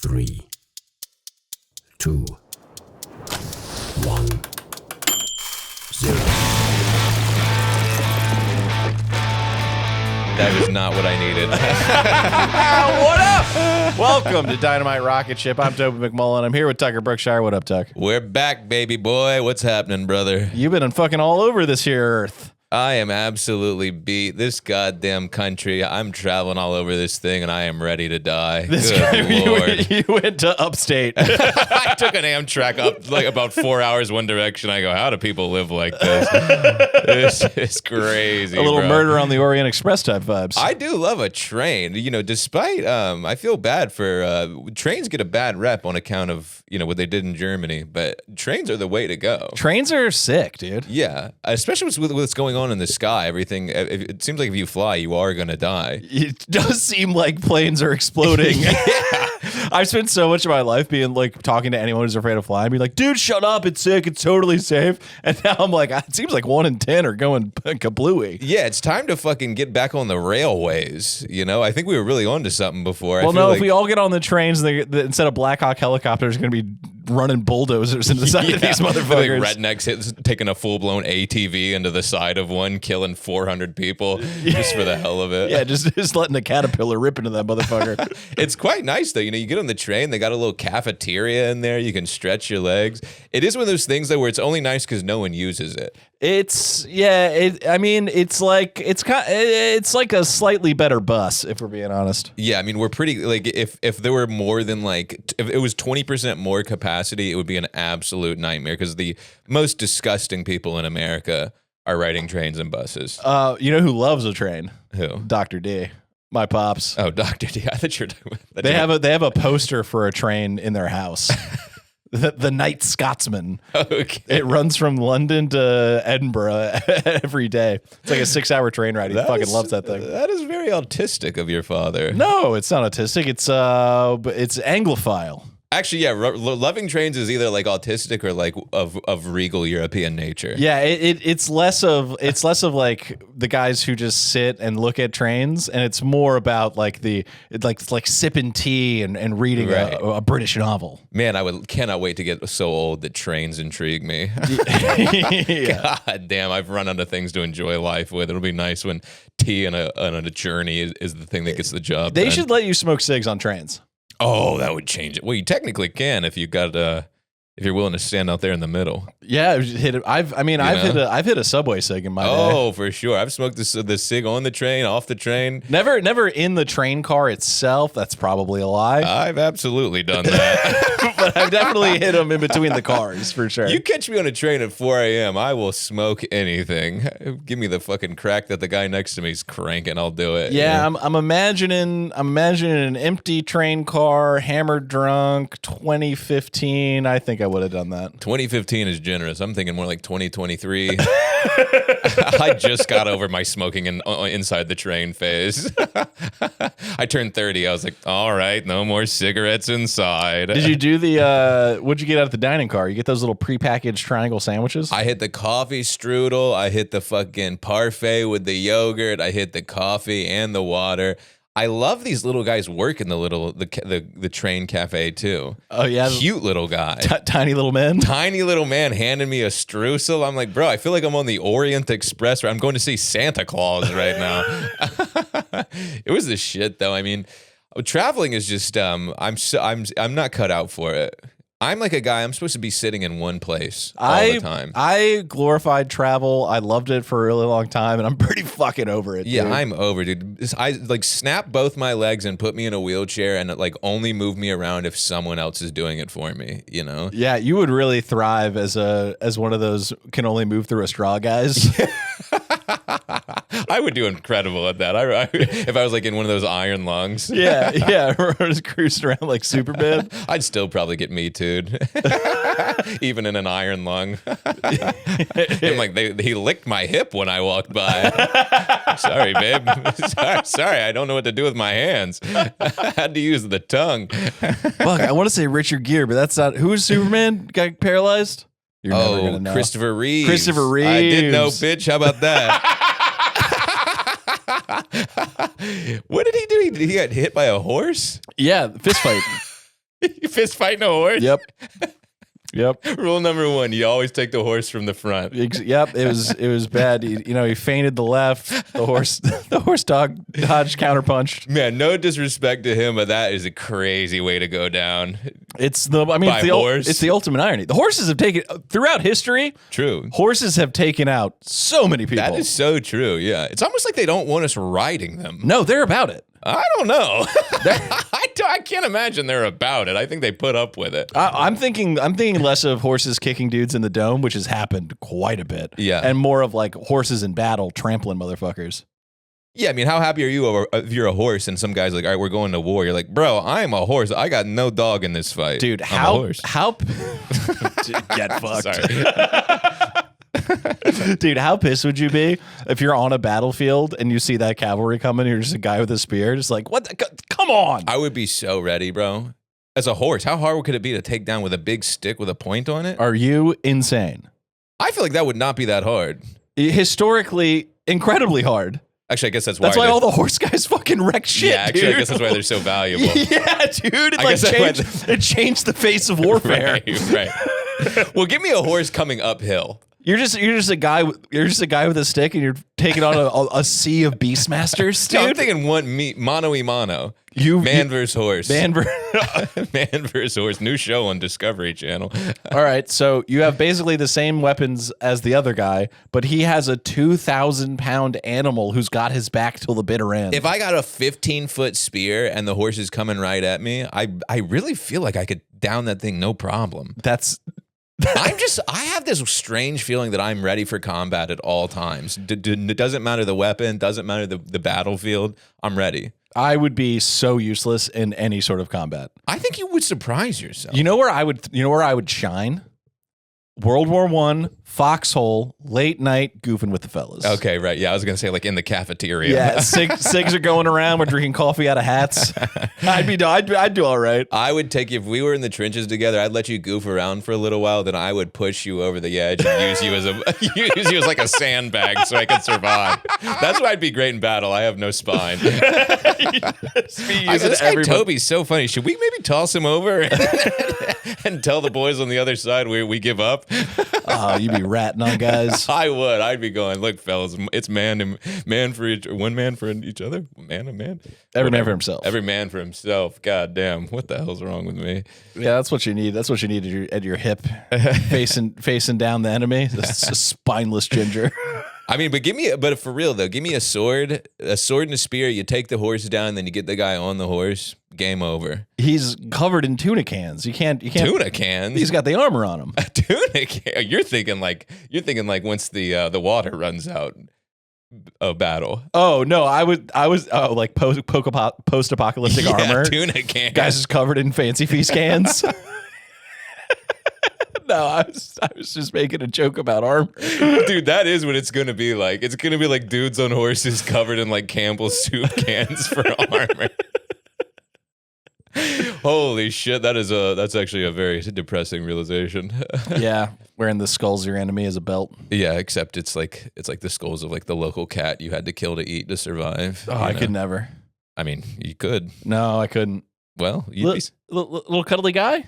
3, 2, 1, 0. That is not what I needed. What up? Welcome to Dynamite Rocketship. I'm Toby McMullen. I'm here with Tucker Brookshire. What up, Tuck? We're back, baby boy. What's happening, brother? You've been fucking all over this here earth. I am absolutely beat. This goddamn country. I'm traveling all over this thing, and I am ready to die. Good Lord. You went to upstate. I took an Amtrak up like about 4 hours one direction. I go, how do people live like this? This is crazy. A little bro. Murder on the Orient Express type vibes. I do love a train. You know, despite I feel bad for trains get a bad rep on account of what they did in Germany, but trains are the way to go. Trains are sick, dude. Yeah, especially with what's going on in the sky. Everything. It seems like if you fly, you are gonna die. It does seem like planes are exploding. Yeah. I've spent so much of my life being like talking to anyone who's afraid of flying, be like, dude, shut up, it's sick, it's totally safe. And now I'm like, it seems like 1 in 10 are going kablooey. Yeah, it's time to fucking get back on the railways. I think we were really onto something before. Well, no, if we all get on the trains, instead of Black Hawk helicopters, are going to be running bulldozers into the side of these motherfuckers. Like rednecks taking a full-blown ATV into the side of one, killing 400 people just for the hell of it. Yeah, just letting a caterpillar rip into that motherfucker. It's quite nice, though. You get on the train, they got a little cafeteria in there. You can stretch your legs. It is one of those things, though, where it's only nice because no one uses it. It's like a slightly better bus, if we're being honest. Yeah, I mean, we're pretty, like, if there were more than, like, if it was 20% more capacity, it would be an absolute nightmare because the most disgusting people in America are riding trains and buses. You know who loves a train? Who? Dr. D. My pops. Oh, Dr. D. I thought you were talking about They have a poster for a train in their house. The Night Scotsman. Okay. It runs from London to Edinburgh every day. It's like a 6-hour train ride. He fucking loves that thing. That is very autistic of your father. No, it's not autistic. It's Anglophile. Actually, yeah, loving trains is either like autistic or like of regal European nature. Yeah, it's less of like the guys who just sit and look at trains, and it's more about like like sipping tea and reading a British novel. Man, cannot wait to get so old that trains intrigue me. Yeah. God damn, I've run out of things to enjoy life with. It'll be nice when tea and a journey is the thing that gets the job They done. should let you smoke cigs on trains. Oh, that would change it. Well, you technically can if you got if you're willing to stand out there in the middle. Yeah, hit it. I've hit a Subway cig in my day. Oh, for sure. I've smoked the cig on the train, off the train. Never in the train car itself. That's probably a lie. I've absolutely done that. But I've definitely hit them in between the cars for sure. You catch me on a train at 4 a.m., I will smoke anything. Give me the fucking crack that the guy next to me is cranking. I'll do it. Yeah, I'm imagining an empty train car, hammered drunk, 2015. I think I would have done that. 2015 is generous. I'm thinking more like 2023. I just got over my smoking inside the train phase. I turned 30. I was like, all right, no more cigarettes inside. Did you do what'd you get out of the dining car? You get those little prepackaged triangle sandwiches? I hit the coffee strudel. I hit the fucking parfait with the yogurt. I hit the coffee and the water. I love these little guys working the train cafe too. Oh yeah, cute little guy, tiny little man, handing me a streusel. I'm like, bro, I feel like I'm on the Orient Express, where I'm going to see Santa Claus right now. It was the shit though. I mean, traveling is just I'm not cut out for it. I'm like a guy, I'm supposed to be sitting in one place all the time. I glorified travel. I loved it for a really long time, and I'm pretty fucking over it. Yeah, dude. I'm over, dude. I like snap both my legs and put me in a wheelchair and like only move me around if someone else is doing it for me, Yeah, you would really thrive as one of those can only move through a straw guys. I would do incredible at that. If I was like in one of those iron lungs. Yeah, just cruising around like Superman. I'd still probably get Me Too'd. Even in an iron lung. I'm like, he licked my hip when I walked by. Sorry, babe. Sorry, I don't know what to do with my hands. I had to use the tongue. Fuck, I want to say Richard Gere, but that's not. Who's Superman? Got paralyzed? You're never gonna know. Christopher Reeves. Christopher Reeves. I did know, bitch. How about that? What did he do? He got hit by a horse? Yeah, fist fight. You fist fighting a horse? Yep. Rule number 1, you always take the horse from the front. Yep. It was bad. He feinted the left. The horse dodged counterpunched. Man, no disrespect to him, but that is a crazy way to go down. It's the ultimate irony. The horses have taken throughout history. True. Horses have taken out so many people. That is so true. Yeah. It's almost like they don't want us riding them. No, they're about it. I don't know. I can't imagine they're about it. I think they put up with it. I'm thinking less of horses kicking dudes in the dome, which has happened quite a bit. Yeah. And more of like horses in battle trampling motherfuckers. Yeah, I mean, how happy are you if you're a horse and some guy's like, all right, we're going to war. You're like, bro, I'm a horse. I got no dog in this fight. Dude, I'm a horse. Get fucked. Sorry. Dude, how pissed would you be if you're on a battlefield and you see that cavalry coming and you're just a guy with a spear, just like, what? Come on. I would be so ready, bro. As a horse, how hard could it be to take down with a big stick with a point on it? Are you insane? I feel like that would not be that hard. Historically, incredibly hard. Actually, I guess that's why. That's why all the horse guys fucking wreck shit. Yeah, actually, dude. I guess that's why they're so valuable. Yeah, dude. It changed the face of warfare. Right. Well, give me a horse coming uphill. You're just a guy with a stick, and you're taking on a sea of beastmasters, dude. No, I'm thinking mano y mano. Man versus horse. Man versus horse. New show on Discovery Channel. All right, so you have basically the same weapons as the other guy, but he has a 2,000-pound animal who's got his back till the bitter end. If I got a 15-foot spear and the horse is coming right at me, I really feel like I could down that thing no problem. I have this strange feeling that I'm ready for combat at all times. It doesn't matter the weapon, doesn't matter the battlefield. I'm ready. I would be so useless in any sort of combat. I think you would surprise yourself. You know where I would shine? World War I, foxhole, late night, goofing with the fellas. Okay, right. Yeah, I was gonna say like in the cafeteria. Yeah, cigs are going around. We're drinking coffee out of hats. I'd do all right. I would take you if we were in the trenches together. I'd let you goof around for a little while. Then I would push you over the edge and use you as like a sandbag so I could survive. That's why I'd be great in battle. I have no spine. This guy Toby's so funny. Should we maybe toss him over and tell the boys on the other side we give up? Oh, you'd be ratting on guys. I would. I'd be going, look, fellas, it's one man for each other. Man and man. Every man for himself. Every man for himself. God damn. What the hell's wrong with me? Yeah, that's what you need. That's what you need at your hip, facing down the enemy. This a spineless ginger. I mean, but for real though, give me a sword and a spear. You take the horse down, and then you get the guy on the horse. Game over. He's covered in tuna cans. You can't. Tuna cans. He's got the armor on him. A tuna can. You're thinking like once the water runs out. A battle. Oh no, I was like post-apocalyptic armor. Tuna cans. Guys is covered in fancy feast cans. No, I was just making a joke about armor. Dude, that is what it's going to be like. It's going to be like dudes on horses covered in like Campbell's soup cans for armor. Holy shit, that's actually a very depressing realization. Yeah, wearing the skulls of your enemy as a belt. Yeah, except it's like the skulls of like the local cat you had to kill to eat to survive. Oh, I could never. I mean, you could. No, I couldn't. Well, little cuddly guy.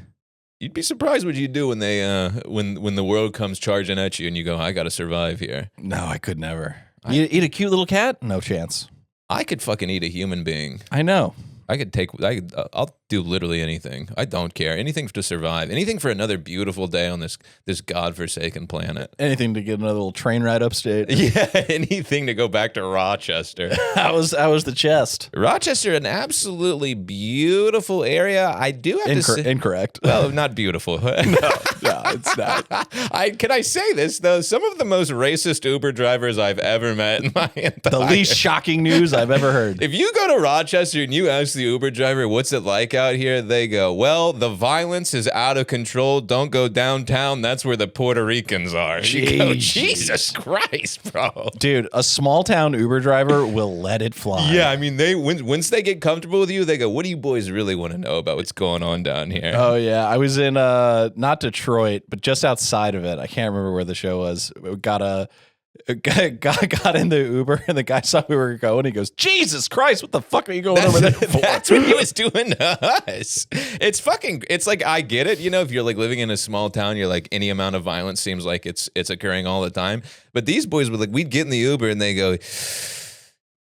You'd be surprised what you do when they when the world comes charging at you and you go, I got to survive here. No, I could never. You eat a cute little cat? No chance. I could fucking eat a human being. I know. I'll do literally anything. I don't care. Anything to survive. Anything for another beautiful day on this godforsaken planet. Anything to get another little train ride upstate. Yeah, anything to go back to Rochester. That was the chest. Rochester, an absolutely beautiful area. I do have to say, incorrect. Well, not beautiful. No, it's not. Can I say this though? Some of the most racist Uber drivers I've ever met in my entire. The least shocking news I've ever heard. If you go to Rochester and you ask the Uber driver, what's it like out here? They go, well, the violence is out of control. Don't go downtown. That's where the Puerto Ricans are. You go, Jesus Christ, bro. Dude, a small town Uber driver will let it fly. Yeah, I mean, once they get comfortable with you, they go, what do you boys really want to know about what's going on down here? Oh, yeah. I was in, not Detroit, but just outside of it. I can't remember where the show was. We got A guy got in the Uber and the guy saw we were going. He goes, "Jesus Christ, what the fuck are you going over there for?" That's what he was doing to us. It's like, I get it. You know, if you're like living in a small town, you're like, any amount of violence seems like it's occurring all the time. But these boys were like, we'd get in the Uber and they go,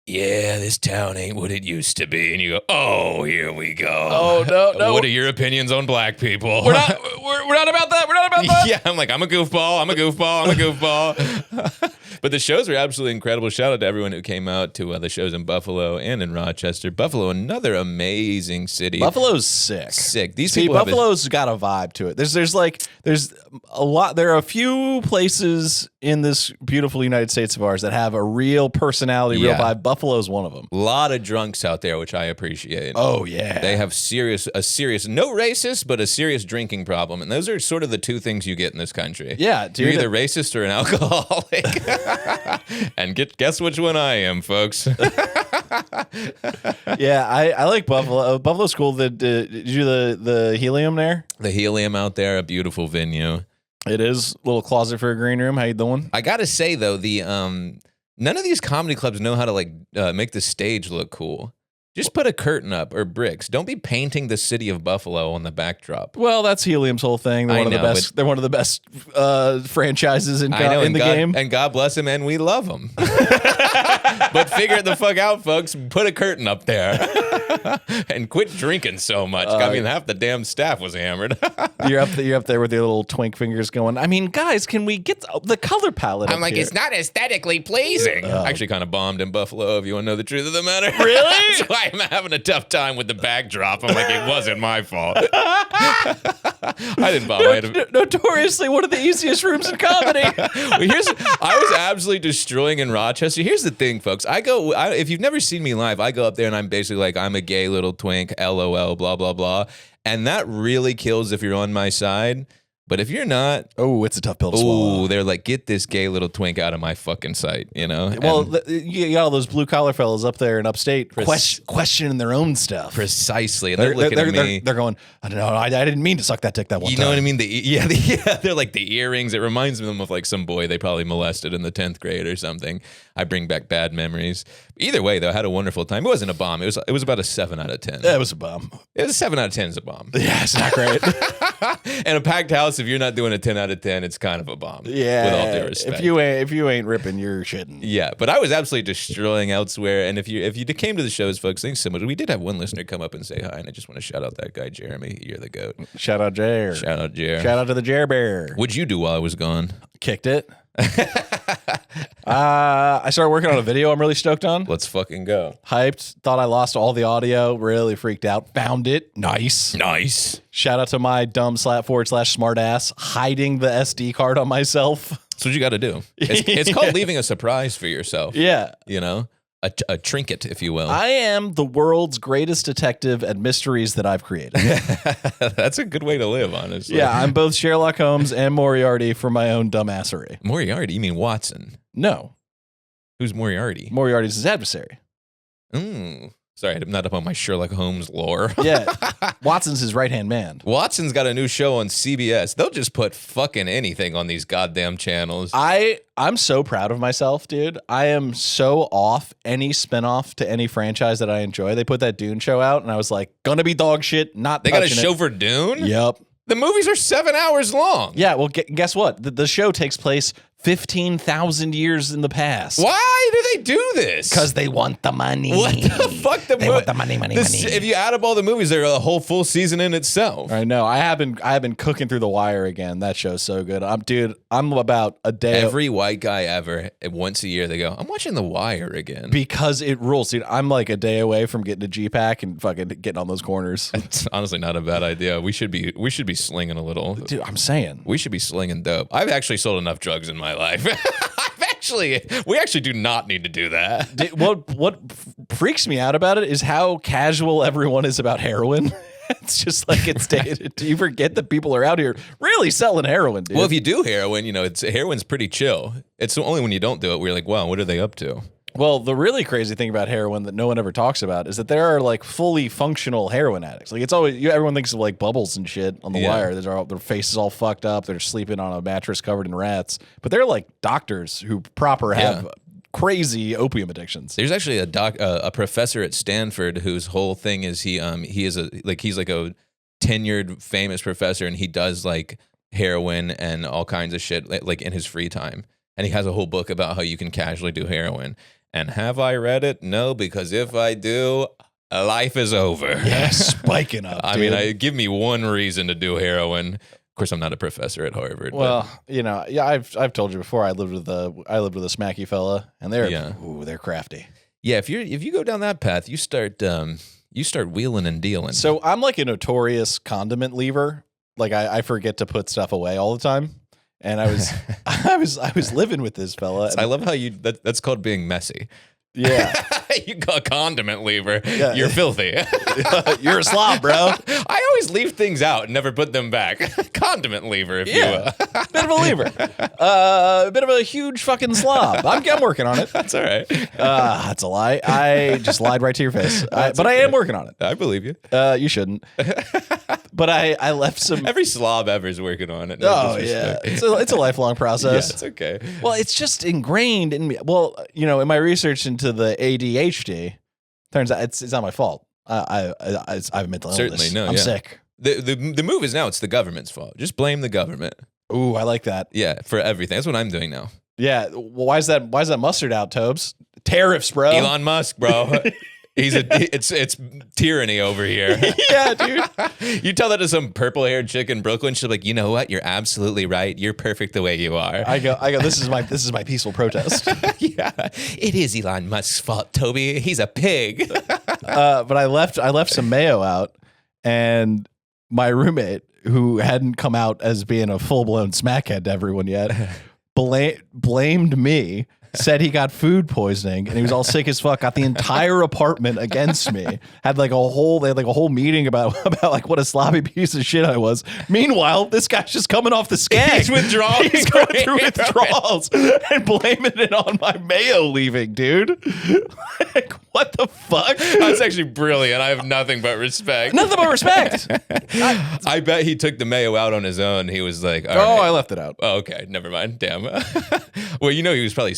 "Yeah, this town ain't what it used to be." And you go, "Oh, here we go. Oh, no. What are your opinions on black people?" We're not about that. We're not about that. Yeah, I'm like, I'm a goofball. But the shows are absolutely incredible. Shout out to everyone who came out to the shows in Buffalo and in Rochester. Buffalo, another amazing city. Buffalo's sick. These See, people Buffalo's got a vibe to it. There's a lot. There are a few places in this beautiful United States of ours that have a real personality, real vibe. Buffalo's one of them. a lot of drunks out there, which I appreciate. Oh yeah, they have a serious, no racist, but a serious drinking problem, and those are sort of the two things you get in this country. Yeah, dude, you're either racist or an alcoholic. And guess which one I am, folks. Yeah, I like Buffalo. Buffalo's cool. Did you do the Helium there? The Helium out there, a beautiful venue. It is a little closet for a green room. How you doing? I gotta say though, the none of these comedy clubs know how to make the stage look cool. Just put a curtain up or bricks. Don't be painting the city of Buffalo on the backdrop. Well, that's Helium's whole thing. They're one of the best. They're one of the best franchises in the game. And God bless them, and we love them. But figure it the fuck out, folks. Put a curtain up there, and quit drinking so much. I mean, half the damn staff was hammered. You're up there with your little twink fingers going, I mean, guys, can we get the color palette? I'm like, here? It's not aesthetically pleasing. Actually, kind of bombed in Buffalo. If you want to know the truth of the matter, really? So I'm having a tough time with the backdrop. I'm like, it wasn't my fault. I didn't bomb. Notoriously one of the easiest rooms in comedy. I was absolutely destroying in Rochester. Here's the thing, folks. If you've never seen me live, I go up there and I'm basically like, I'm a gay little twink, LOL, blah, blah, blah. And that really kills if you're on my side. But if you're not, it's a tough pill to swallow. They're like, get this gay little twink out of my fucking sight, you know? Well, you got all those blue collar fellas up there in upstate questioning their own stuff. Precisely. And they're looking at me. They're going, I don't know, I didn't mean to suck that dick that one time. You know what I mean? They're like the earrings. It reminds them of like some boy they probably molested in the 10th grade or something. I bring back bad memories. Either way, though, I had a wonderful time. It wasn't a bomb. It was about a 7 out of 10. Yeah, it was a bomb. It was a 7 out of 10 is a bomb. Yeah, it's not great. And a packed house, if you're not doing a 10 out of 10, it's kind of a bomb. Yeah. With all due respect. If you ain't ripping, you're shitting. Yeah, but I was absolutely destroying elsewhere. And if you came to the shows, folks, things similar. We did have one listener come up and say hi, and I just want to shout out that guy, Jeremy. You're the goat. Shout out Jer. Shout out Jer. Shout out to the Jer Bear. What'd you do while I was gone? Kicked it. I started working on a video I'm really stoked on. Let's fucking go. Hyped. Thought I lost all the audio. Really freaked out. Found it. Nice. Shout out to my dumb /smart ass hiding the SD card on myself. That's what you got to do. It's called leaving a surprise for yourself. Yeah. You know? A trinket, if you will. I am the world's greatest detective at mysteries that I've created. That's a good way to live, honestly. Yeah, I'm both Sherlock Holmes and Moriarty for my own dumbassery. Moriarty? You mean Watson? No. Who's Moriarty? Moriarty's his adversary. Sorry, I'm not up on my Sherlock Holmes lore. Yeah. Watson's his right-hand man. Watson's got a new show on CBS. They'll just put fucking anything on these goddamn channels. I'm so proud of myself, dude. I am so off any spinoff to any franchise that I enjoy. They put that Dune show out, and I was like, gonna be dog shit, not They got a touching show it. for Dune? Yep. The movies are 7 hours long. Yeah, well, guess what? The show takes place 15,000 years in the past. Why do they do this? Because they want the money. What the fuck? They want the money. If you add up all the movies, they're a whole full season in itself. I know. I have been cooking through The Wire again. That show's so good. I'm about a day. Every white guy ever, once a year, they go, I'm watching The Wire again. Because it rules, dude. I'm like a day away from getting a G-Pack and fucking getting on those corners. It's honestly not a bad idea. We should be slinging a little. Dude, I'm saying. We should be slinging dope. I've actually sold enough drugs in my life. We actually do not need to do that. Dude, what freaks me out about it is how casual everyone is about heroin. It's just like it's dated. Do you forget that people are out here really selling heroin, dude? Well, if you do heroin, heroin's pretty chill. It's only when you don't do it where you're like, wow, what are they up to? Well, the really crazy thing about heroin that no one ever talks about is that there are like fully functional heroin addicts. Like it's always everyone thinks of like Bubbles and shit on the wire. Their faces all fucked up. They're sleeping on a mattress covered in rats. But they're like doctors who proper have crazy opium addictions. There's actually a professor at Stanford whose whole thing is he's like a tenured famous professor, and he does like heroin and all kinds of shit like in his free time. And he has a whole book about how you can casually do heroin. And have I read it? No, because if I do, life is over. Yeah, spiking up. I mean, give me one reason to do heroin. Of course, I'm not a professor at Harvard. Well, I've told you before. I lived with a smacky fella, and they're crafty. Yeah, if you go down that path, you start wheeling and dealing. So I'm like a notorious condiment leaver. Like I forget to put stuff away all the time. And I was living with this fella. I love how that's called being messy. Yeah. You got a condiment leaver. Yeah. You're filthy. You're a slob, bro. I always leave things out and never put them back. Condiment leaver, if you will. Bit of a leaver. A bit of a huge fucking slob. I'm working on it. That's all right. That's a lie. I just lied right to your face. But I am working on it. I believe you. You shouldn't. But I left some. Every slob ever is working on it. No, yeah. It's a lifelong process. Yeah, it's okay. Well, it's just ingrained in me. Well, in my research into the ADHD, turns out it's not my fault. I have mental illness. Certainly, no. I'm sick. The move is now it's the government's fault. Just blame the government. Ooh, I like that. Yeah, for everything. That's what I'm doing now. Yeah. Well, why is that mustard out, Tobes? Tariffs, bro. Elon Musk, bro. It's tyranny over here. Yeah, dude. You tell that to some purple-haired chick in Brooklyn, she'll be like, you know what? You're absolutely right. You're perfect the way you are. I go. This is my peaceful protest. Yeah, it is Elon Musk's fault, Toby. He's a pig. But I left some mayo out, and my roommate, who hadn't come out as being a full-blown smackhead to everyone yet, blamed me. Said he got food poisoning and he was all sick as fuck. Got the entire apartment against me. They had like a whole meeting about like what a sloppy piece of shit I was. Meanwhile, this guy's just coming off the skag. He's withdrawing. He's going through withdrawals and blaming it on my mayo leaving, dude. Like, what the fuck? That's actually brilliant. I have nothing but respect. Nothing but respect. I bet he took the mayo out on his own. He was like, all right. I left it out. Oh, okay, never mind. Damn. Well, he was probably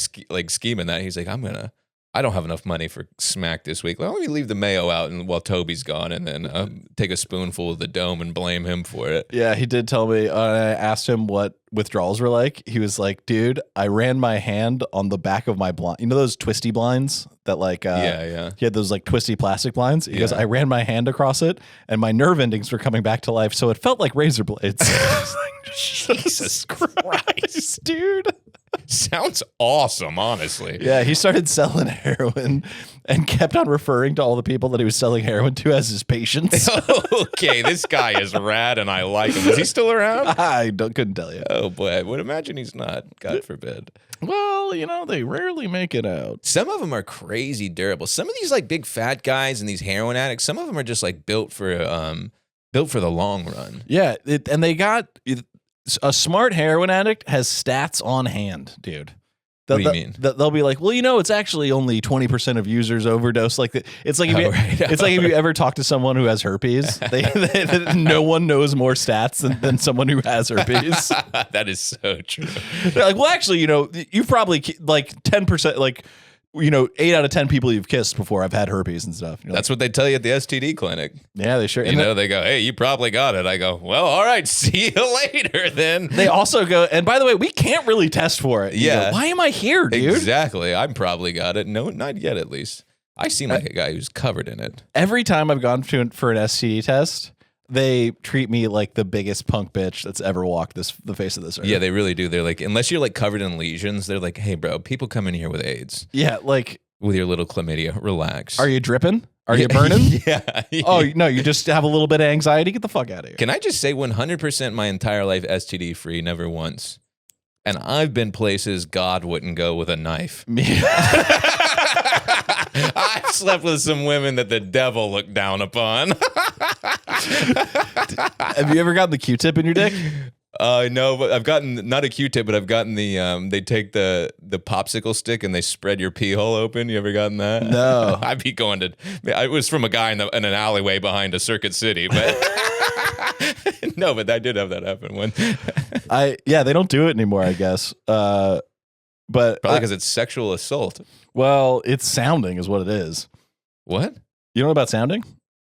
scheming that. He's like, I don't have enough money for smack this week. Let me leave the mayo out while Toby's gone, and then take a spoonful of the dome and blame him for it. Yeah, he did tell me. I asked him what withdrawals were like. He was like, dude, I ran my hand on the back of my blind. You know those twisty blinds that like, yeah. He had those like twisty plastic blinds. He goes, I ran my hand across it and my nerve endings were coming back to life. So it felt like razor blades. Jesus Christ, dude. Sounds awesome, honestly. Yeah, he started selling heroin and kept on referring to all the people that he was selling heroin to as his patients. Okay, this guy is rad and I like him. Is he still around? I couldn't tell you. Oh boy, I would imagine he's not. God forbid. Well, they rarely make it out. Some of them are crazy durable. Some of these like big fat guys and these heroin addicts, some of them are just like built for the long run. Yeah, and they got a smart heroin addict has stats on hand, dude. What do you mean? They'll be like, well, it's actually only 20% of users overdose. It's like if you ever talk to someone who has herpes, no one knows more stats than someone who has herpes. That is so true. They're like, well, actually, you've probably like 10%, like 8 out of 10 people you've kissed before have had herpes and stuff. That's what they tell you at the STD clinic. Yeah, they sure. They go, hey, you probably got it. I go, well, all right, see you later then. They also go, and by the way, we can't really test for it. Yeah. Why am I here, dude? Exactly. I'm probably got it. No, not yet, at least. I seem like a guy who's covered in it. Every time I've gone for an STD test, they treat me like the biggest punk bitch that's ever walked the face of this earth. Yeah, they really do. They're like, unless you're like covered in lesions, they're like, hey, bro, people come in here with AIDS. Yeah, like with your little chlamydia. Relax. Are you dripping? Are you burning? Yeah. Oh, no, you just have a little bit of anxiety? Get the fuck out of here. Can I just say 100% my entire life STD free, never once. And I've been places God wouldn't go with a knife. I've slept with some women that the devil looked down upon. Have you ever gotten the Q-tip in your dick? No, but I've gotten not a Q-tip, but I've gotten the they take the popsicle stick and they spread your pee hole open. You ever gotten that? No. I'd be going to. It was from a guy in an alleyway behind a Circuit City, but no, but I did have that happen one. They don't do it anymore, I guess. But Probably because it's sexual assault. well, it's sounding is what it is. What? You know about sounding?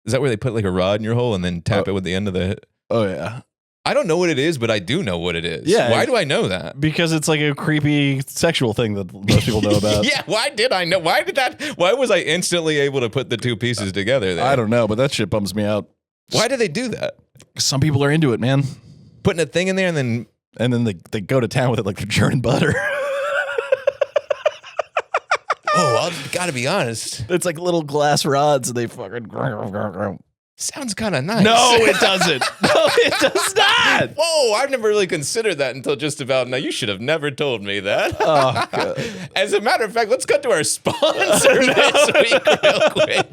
Is that where they put like a rod in your hole and then tap it with the end of the? Oh yeah. I don't know what it is, but I do know what it is. Yeah. Why do I know that? Because it's like a creepy sexual thing that most people know about. Yeah. Why did I know? Why was I instantly able to put the two pieces together there? I don't know, but that shit bums me out. Why do they do that? Some people are into it, man. Putting a thing in there and then they go to town with it like they're churning butter. I've got to be honest. It's like little glass rods and they fucking. Sounds kind of nice. No, it doesn't. No, it does not. Whoa, I've never really considered that until just about now. You should have never told me that. Oh, God. As a matter of fact, let's cut to our sponsor this week real quick.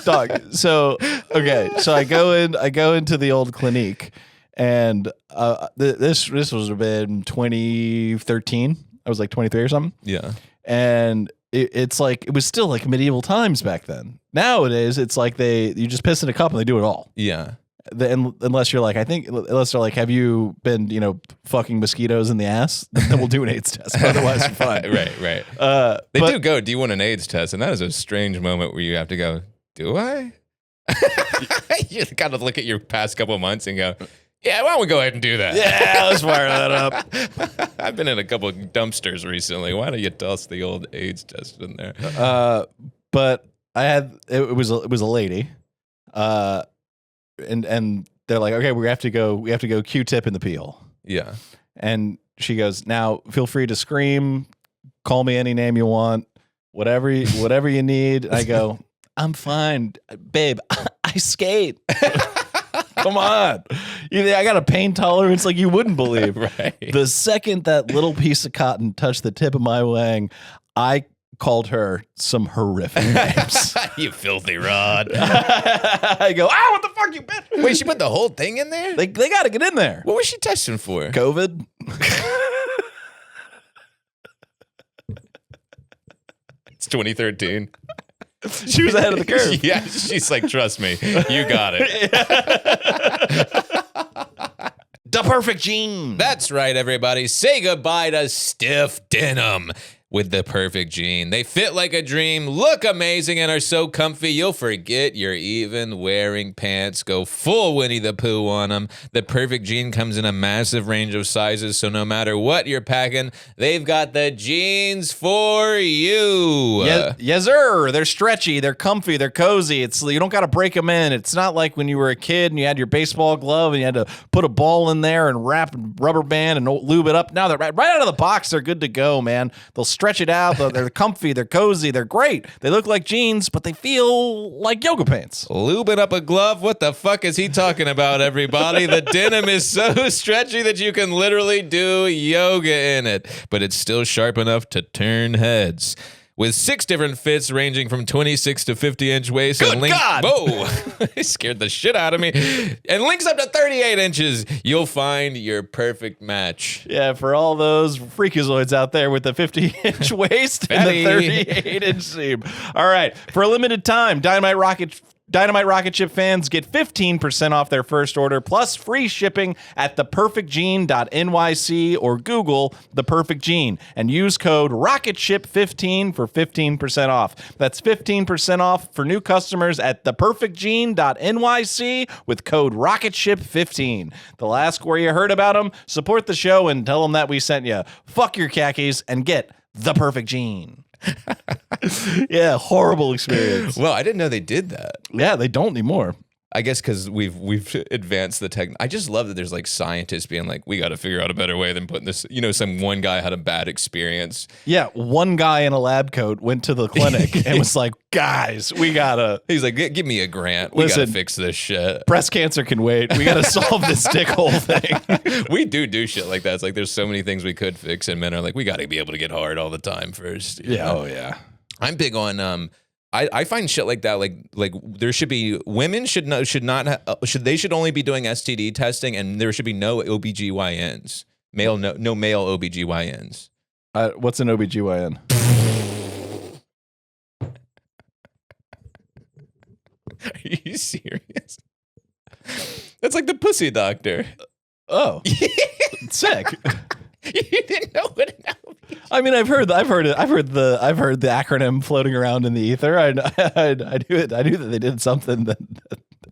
Dog. So I go into the old clinique, and this was been 2013. I was like 23 or something. Yeah. And it's like it was still like medieval times back then. Nowadays, it's like you just piss in a cup and they do it all. Yeah. Unless you're like, unless they're like, have you been, fucking mosquitoes in the ass? Then we'll do an AIDS test. Otherwise, you're fine. Right. They do go, do you want an AIDS test? And that is a strange moment where you have to go, do I? You kind of look at your past couple of months and go, yeah, why don't we go ahead and do that? Yeah, let's fire that up. I've been in a couple of dumpsters recently. Why don't you toss the old AIDS test in there? But I had it was a lady, and they're like, okay, we have to go Q-tip in the peel. Yeah. And she goes, now feel free to scream, call me any name you want, whatever you need. I go, I'm fine, babe. I skate. Come on. I got a pain tolerance like you wouldn't believe. Right. The second that little piece of cotton touched the tip of my wang, I called her some horrific names. You filthy rod. I go, what the fuck, you bitch? Wait, she put the whole thing in there? They got to get in there. What was she testing for? COVID. It's 2013. She was ahead of the curve. Yeah, she's like, trust me, you got it. The perfect gene. That's right, everybody. Say goodbye to stiff denim with the perfect gene. They fit like a dream, look amazing, and are so comfy you'll forget you're even wearing pants. Go full Winnie the Pooh on them. The perfect gene comes in a massive range of sizes, so no matter what you're packing, they've got the jeans for you. Yes, sir. They're stretchy, they're comfy, they're cozy. You don't got to break them in. It's not like when you were a kid and you had your baseball glove and you had to put a ball in there and wrap rubber band and lube it up. Now they're right out of the box. They're good to go, man. They'll stretch it out. They're comfy. They're cozy. They're great. They look like jeans, but they feel like yoga pants. Lubing up a glove? What the fuck is he talking about, everybody? The denim is so stretchy that you can literally do yoga in it, but it's still sharp enough to turn heads. With 6 different fits ranging from 26 to 50-inch waist. Good God! Whoa! It scared the shit out of me. And links up to 38 inches. You'll find your perfect match. Yeah, for all those freakazoids out there with the 50-inch waist and the 38-inch seam. All right, for a limited time, Dynamite Rocketship fans get 15% off their first order plus free shipping at theperfectgene.nyc or Google The Perfect Gene and use code ROCKETSHIP15 for 15% off. That's 15% off for new customers at theperfectgene.nyc with code ROCKETSHIP15. They'll ask where you heard about them, support the show, and tell them that we sent you. Fuck your khakis and get The Perfect Gene. Yeah, horrible experience. Well, I didn't know they did that. Yeah, they don't anymore. I guess because we've advanced the tech. I just love that there's like scientists being like, we got to figure out a better way than putting this. Some one guy had a bad experience. Yeah, one guy in a lab coat went to the clinic and was like, guys, we gotta. He's like, give me a grant. We gotta fix this shit. Breast cancer can wait. We gotta solve this dick hole thing. We do shit like that. It's like there's so many things we could fix, and men are like, we got to be able to get hard all the time first. Yeah. Oh yeah. I'm big on I find shit like that like there should be women should only be doing STD testing, and there should be no OBGYNs. No male OBGYNs. What's an OBGYN? Are you serious? That's like the pussy doctor. Oh, sick. You didn't know what an OBGYN. I mean, I've heard the acronym floating around in the ether. I knew it. I knew that they did something that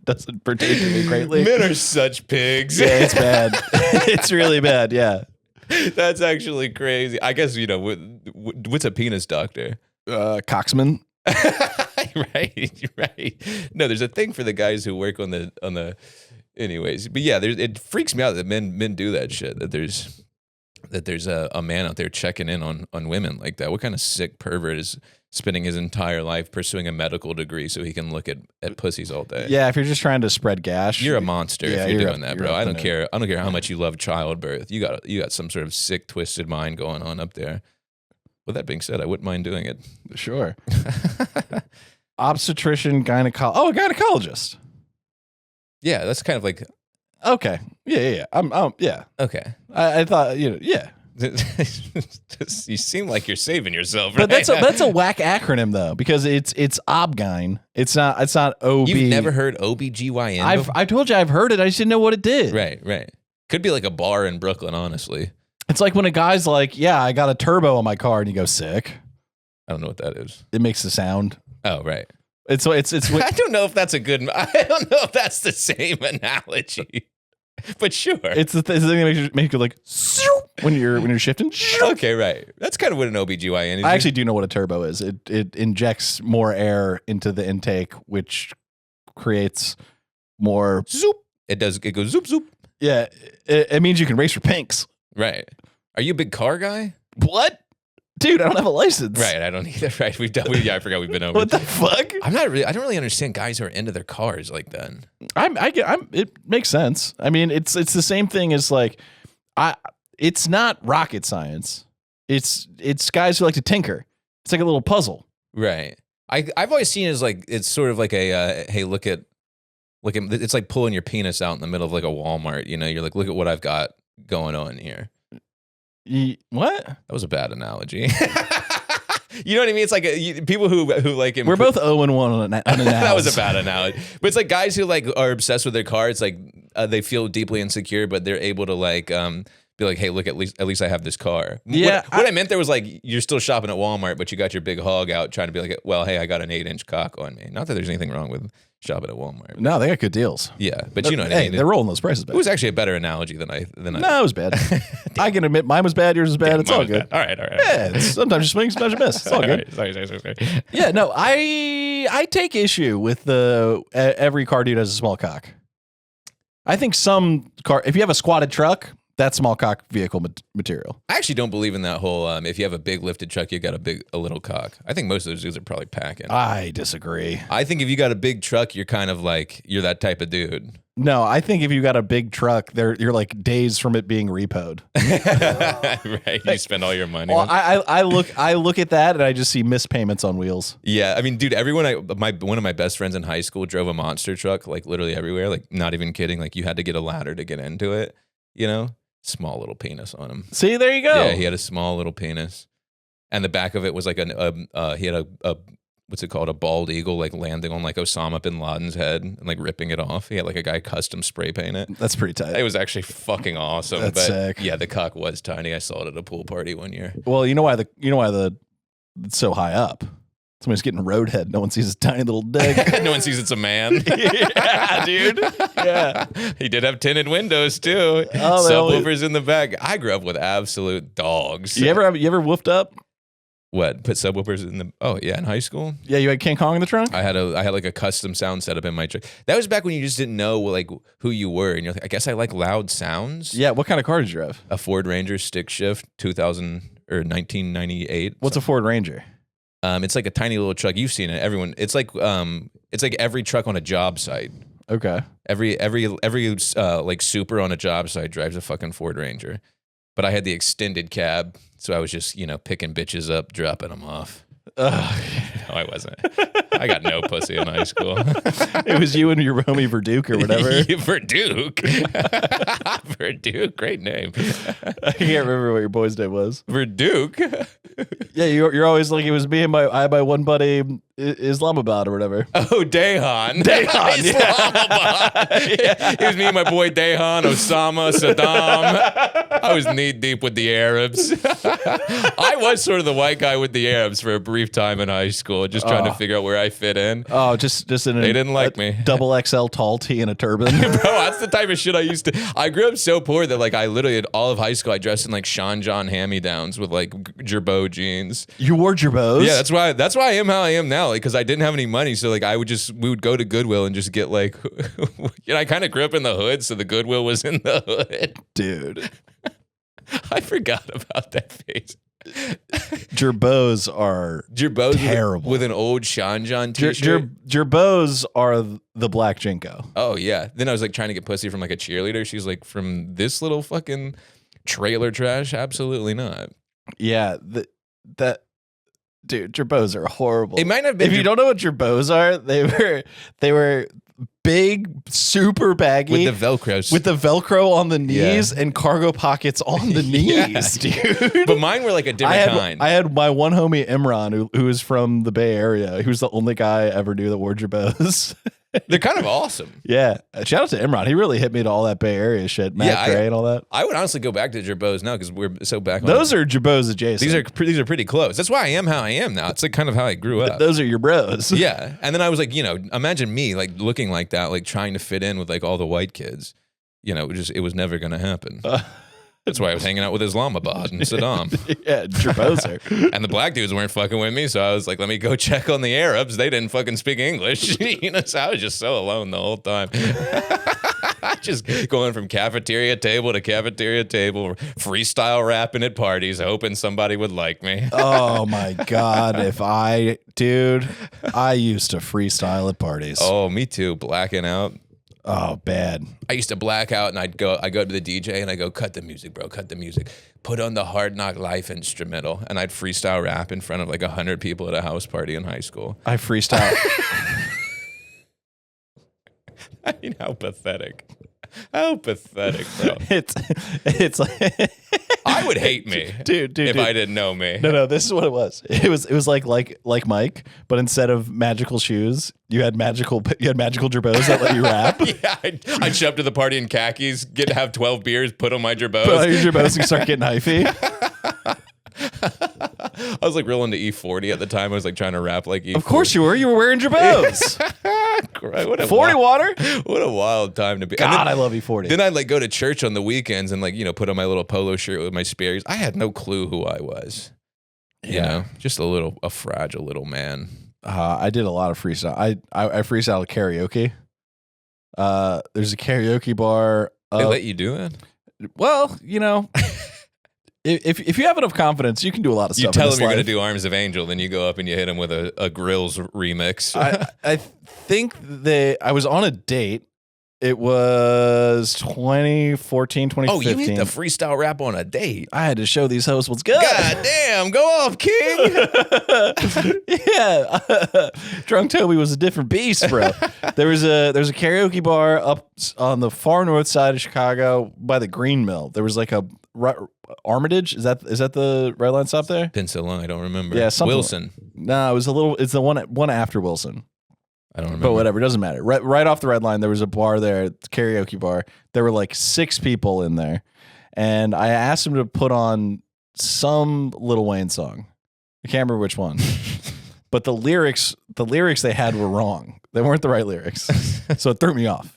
doesn't pertain to me greatly. Men are such pigs. Yeah, it's bad. It's really bad. Yeah. That's actually crazy. I guess, what's a penis doctor? Coxman. Right. No, there's a thing for the guys who work on the anyways. But yeah, it freaks me out that men do that shit. That there's a man out there checking in on women like that. What kind of sick pervert is spending his entire life pursuing a medical degree so he can look at pussies all day? Yeah, if you're just trying to spread gash, you're a monster if you're doing that, bro. I don't care. I don't care how much you love childbirth. You got some sort of sick, twisted mind going on up there. With that being said, I wouldn't mind doing it. Sure. Obstetrician, gynecologist. Oh, a gynecologist. Yeah, that's kind of like. Okay. Yeah. Yeah. Okay. I thought, yeah. You seem like you're saving yourself, but right? that's a whack acronym though, because it's obgyn. It's not OB. You've never heard OBGYN? I told you I've heard it. I just didn't know what it did. Right. Could be like a bar in Brooklyn, honestly. It's like when a guy's like, "Yeah, I got a turbo on my car," and you go, "Sick." I don't know what that is. It makes a sound. Oh, right. It's. I don't know if that's a good. I don't know if that's the same analogy. But sure, it's the thing that makes you like when you're shifting. Okay, right. That's kind of what an OBGYN is. I actually do know what a turbo is. It injects more air into the intake, which creates more zoop. It does. It goes zoop zoop. Yeah, it means you can race for pinks. Right. Are you a big car guy? What? Dude, I don't have a license. Right, I don't either. Right, I forgot we've been over. What the fuck? I don't really understand guys who are into their cars like that. It makes sense. I mean, it's the same thing as like, it's not rocket science. It's guys who like to tinker. It's like a little puzzle. Right. I've always seen it as like, it's sort of like a, hey, look at, it's like pulling your penis out in the middle of like a Walmart. You're like, look at what I've got going on here. What? That was a bad analogy. You know what I mean? It's like people who like. We're both 0-1 on an analogy. That was a bad analogy. But it's like guys who like are obsessed with their car. It's like they feel deeply insecure, but they're able to like be like, hey, look, at least I have this car. Yeah. What I meant there was like you're still shopping at Walmart, but you got your big hog out, trying to be like, well, hey, I got an 8-inch cock on me. Not that there's anything wrong with shopping at Walmart. No, they got good deals. Yeah, but you know what I mean. They're rolling those prices back. It was actually a better analogy than I. No, it was bad. I can admit mine was bad. Yours was bad. It's all good. All right. Yeah, sometimes you swing, sometimes you miss. It's all good. Sorry. Yeah, no, I take issue with every car dude has a small cock. I think some car, if you have a squatted truck, that's small cock vehicle material. I actually don't believe in that whole if you have a big lifted truck, you got a little cock. I think most of those dudes are probably packing. I disagree. I think if you got a big truck, you're kind of like you're that type of dude. No, I think if you got a big truck, you're like days from it being repoed. Right, you spend all your money. Well, I look at that and I just see missed payments on wheels. Yeah, I mean, dude, one of my best friends in high school drove a monster truck, like literally everywhere. Like, not even kidding. Like, you had to get a ladder to get into it. Small little penis on him. See, there you go. Yeah, he had a small little penis, and the back of it was like he had a what's it called, a bald eagle, like landing on like Osama bin Laden's head and like ripping it off. He had like a guy custom spray paint it. That's pretty tight. It was actually fucking awesome. That's sick. Yeah, the cock was tiny. I saw it at a pool party one year. Well, you know why it's so high up. Somebody's getting roadhead. No one sees his tiny little dick. No one sees it's a man. Yeah, dude. Yeah. He did have tinted windows too. Oh, subwoofers in the back. I grew up with absolute dogs. You ever woofed up? What? Put subwoofers in the? Oh yeah, in high school. Yeah, you had King Kong in the trunk. I had like a custom sound setup in my truck. That was back when you just didn't know like who you were, and you're like, I guess I like loud sounds. Yeah. What kind of car did you have? A Ford Ranger stick shift, 2000 or 1998. What's a Ford Ranger? It's like a tiny little truck. You've seen it. Everyone. It's like every truck on a job site. Okay. Every like super on a job site drives a fucking Ford Ranger. But I had the extended cab, so I was just picking bitches up, dropping them off. No, I wasn't. I got no pussy in high school. It was you and your homie Verduke or whatever. Verduke. Verduke, great name. I can't remember what your boy's name was. Verduke. Yeah, you're always like, it was me and I had my one buddy Islamabad or whatever. Oh, Dehan. Dehan, Islamabad. It was me and my boy Dehan, Osama, Saddam. I was knee deep with the Arabs. I was sort of the white guy with the Arabs for a brief time in high school, just trying to figure out where I fit in. Oh, just in They didn't like me. Double XL tall tee and a turban. Bro, that's the type of shit I used to. I grew up so poor that like I literally had all of high school I dressed in like Sean John hand-me-downs with like Gerbeau jeans. You wore Gerbeaus? Yeah, that's why I am how I am now. Like, because I didn't have any money, so like we would go to Goodwill and just get like, I kind of grew up in the hood, so the Goodwill was in the hood. Dude, I forgot about that phase. Gerbeaus are terrible. with an old Sean John t-shirt. Gerbeaus are the black Jinko. Oh yeah. Then I was like trying to get pussy from like a cheerleader. She's like, from this little fucking trailer trash? Absolutely not. Yeah, dude, Gerbeaus are horrible. It might have been. If you don't know what Gerbeaus are, they were big, super baggy with the Velcro. With the Velcro on the knees and cargo pockets on the knees, dude. But mine were like a different kind. I had my one homie Imran, who was from the Bay Area. He was the only guy I ever knew that wore Gerbeaus. They're kind of awesome. Yeah. Shout out to Imran. He really hit me to all that Bay Area shit. Matt Gray and all that. I would honestly go back to Gerbeaus now because we're so back on. Those are Gerbeaus adjacent. These are pretty close. That's why I am how I am now. It's like kind of how I grew up. Those are your bros. Yeah. And then I was like, imagine me like looking like that, like trying to fit in with like all the white kids. It was never going to happen. That's why I was hanging out with Islamabad and Saddam. Yeah, Gerbeaus. And the black dudes weren't fucking with me, so I was like, let me go check on the Arabs. They didn't fucking speak English. So I was just so alone the whole time. Just going from cafeteria table to cafeteria table, freestyle rapping at parties, hoping somebody would like me. Oh my God. Dude, I used to freestyle at parties. Oh, me too. Blacking out. Oh, bad. I used to black out and I go to the DJ and I go, cut the music, bro, cut the music. Put on the Hard Knock Life instrumental. And I'd freestyle rap in front of like 100 people at a house party in high school. I freestyle. I mean, how pathetic. How pathetic, bro. It's like I would hate me, dude, if I didn't know me. No, this is what it was. It was like Mike, but instead of magical shoes, you had magical Gerbeaus that let you rap. Yeah, I'd show up to the party in khakis, have 12 beers, put on my Gerbeaus. Put on your Gerbeaus and start getting hyphy. I was like real into E40 at the time. I was like trying to rap like E40. Of course you were. You were wearing Gerbeaus. What a 40 water? What a wild time to be. God, I love E40. Then I'd like go to church on the weekends and like, put on my little polo shirt with my Sperry's. I had no clue who I was. Just a fragile little man. I did a lot of freestyle. I freestyled karaoke. There's a karaoke bar. They let you do it? Well, if you have enough confidence, you can do a lot of stuff. You tell them you're going to do Arms of Angel, then you go up and you hit them with a Grills remix. I think I was on a date. It was 2014, 2015. Oh, you hit the freestyle rap on a date. I had to show these hosts what's good. God damn, go off, King. Yeah. Drunk Toby was a different beast, bro. There's a karaoke bar up on the far north side of Chicago by the Green Mill. There was like a Armitage. Is that the red line stop there? Pencil, I don't remember. Yeah, Wilson. No, it's the one after Wilson. I don't remember. But whatever, it doesn't matter. Right off the red line, there was a bar there, karaoke bar. There were like 6 people in there. And I asked him to put on some Lil Wayne song. I can't remember which one. But the lyrics they had were wrong. They weren't the right lyrics. So it threw me off.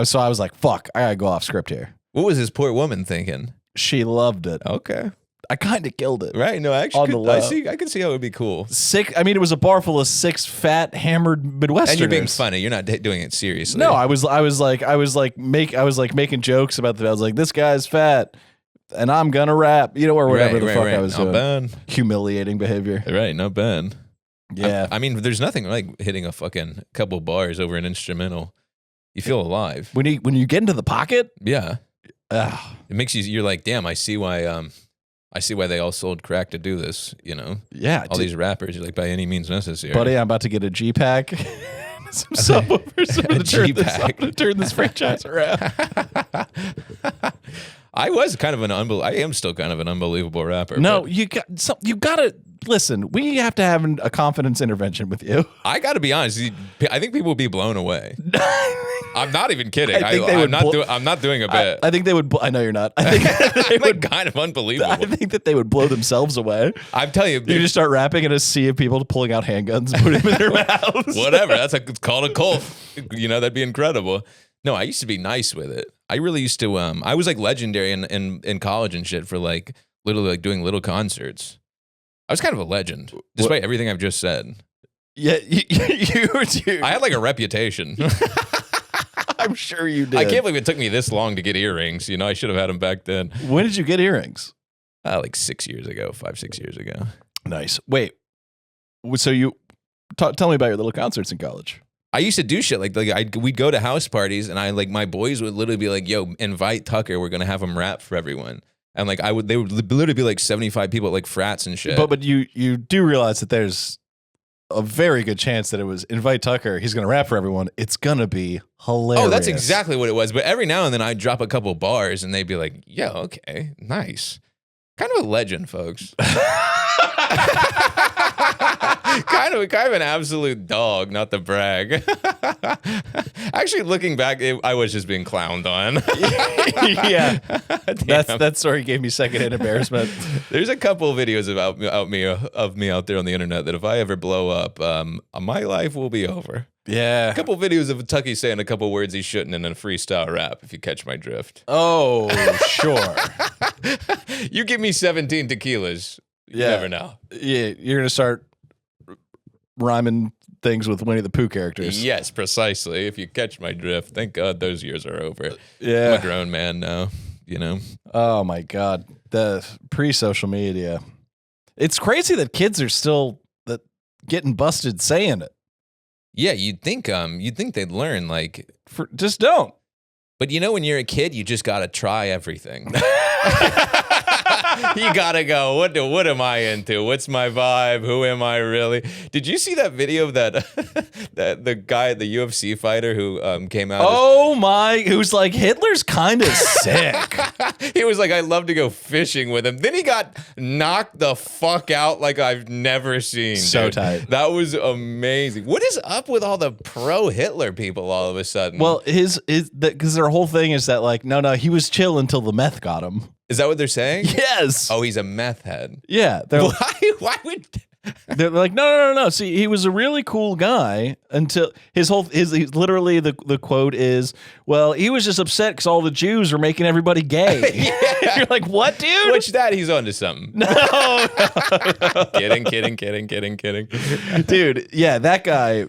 So I was like, fuck, I gotta go off script here. What was this poor woman thinking? She loved it. Okay. I kind of killed it. Right. No, actually, I could see how it would be cool. It was a bar full of 6 fat, hammered Midwesterners. And you're being funny. You're not doing it seriously. No, I was making jokes about I was like, this guy's fat, and I'm gonna rap, or whatever the fuck I was doing. Bad. Humiliating behavior. Right. Not bad. Yeah. I mean, there's nothing like hitting a fucking couple bars over an instrumental. You feel alive. When you get into the pocket. Yeah. Ugh. It makes you're like, damn, I see why I see why they all sold crack to do this, you know? Yeah. All these rappers, you're like, by any means necessary. Buddy, I'm about to get a G-Pack. Some subwoofers. I'm going to turn this franchise around. I was kind of I am still kind of an unbelievable rapper. No, but you got to listen. We have to have a confidence intervention with you. I got to be honest. I think people would be blown away. I'm not even kidding. I'm not doing a bit. I think they would. I know you're not. I think they would. Kind of unbelievable. I think that they would blow themselves away. I'm telling you, You just start rapping and a sea of people pulling out handguns, and putting them in their mouths. whatever. It's called a cult. You know, that'd be incredible. No, I used to be nice with it. I really used to. I was like legendary in college and shit for like literally like doing little concerts. I was kind of a legend, despite everything I've just said. Yeah, you do. I had like a reputation. I'm sure you did. I can't believe it took me this long to get earrings. You know, I should have had them back then. When did you get earrings? Like 6 years ago, 5-6 years ago. Nice. Wait. So you tell me about your little concerts in college. I used to do shit we'd go to house parties and my boys would literally be like, "Yo, invite Tucker. We're gonna have him rap for everyone." And like they would literally be like 75 people at like frats and shit. But you do realize that there's a very good chance that it was invite Tucker. He's gonna rap for everyone. It's gonna be hilarious. Oh, that's exactly what it was. But every now and then I'd drop a couple bars and they'd be like, "Yeah, okay, nice." Kind of a legend, folks. kind of an absolute dog, not to brag. Actually, looking back, I was just being clowned on. Yeah, that story gave me secondhand embarrassment. There's a couple of videos of me out there on the internet that if I ever blow up, my life will be over. Yeah, a couple videos of Tucky saying a couple words he shouldn't in a freestyle rap. If you catch my drift. Oh, sure. You give me 17 tequilas. You never know. Yeah, you're gonna start rhyming things with Winnie the Pooh characters. Yes, precisely. If you catch my drift. Thank God those years are over. Yeah, I'm a grown man now. You know. Oh my God, the pre-social media. It's crazy that kids are still getting busted saying it. Yeah, you'd think they'd learn just don't. But you know, when you're a kid, you just gotta try everything. You gotta go. What am I into? What's my vibe? Who am I really? Did you see that video of that the guy, the UFC fighter who came out? Who's like, Hitler's kind of sick. He was like, I'd love to go fishing with him. Then he got knocked the fuck out like I've never seen. So dude. tight. That was amazing. What is up with all the pro Hitler people all of a sudden? Well, because their whole thing is that like, no, he was chill until the meth got him. Is that what they're saying? Yes. Oh, he's a meth head. Yeah. Why would... They're like, no. See, he was a really cool guy until he's literally the quote is, well, he was just upset because all the Jews were making everybody gay. Yeah. You're like, what, dude? Which that he's onto something. No. Kidding. Dude, yeah, that guy,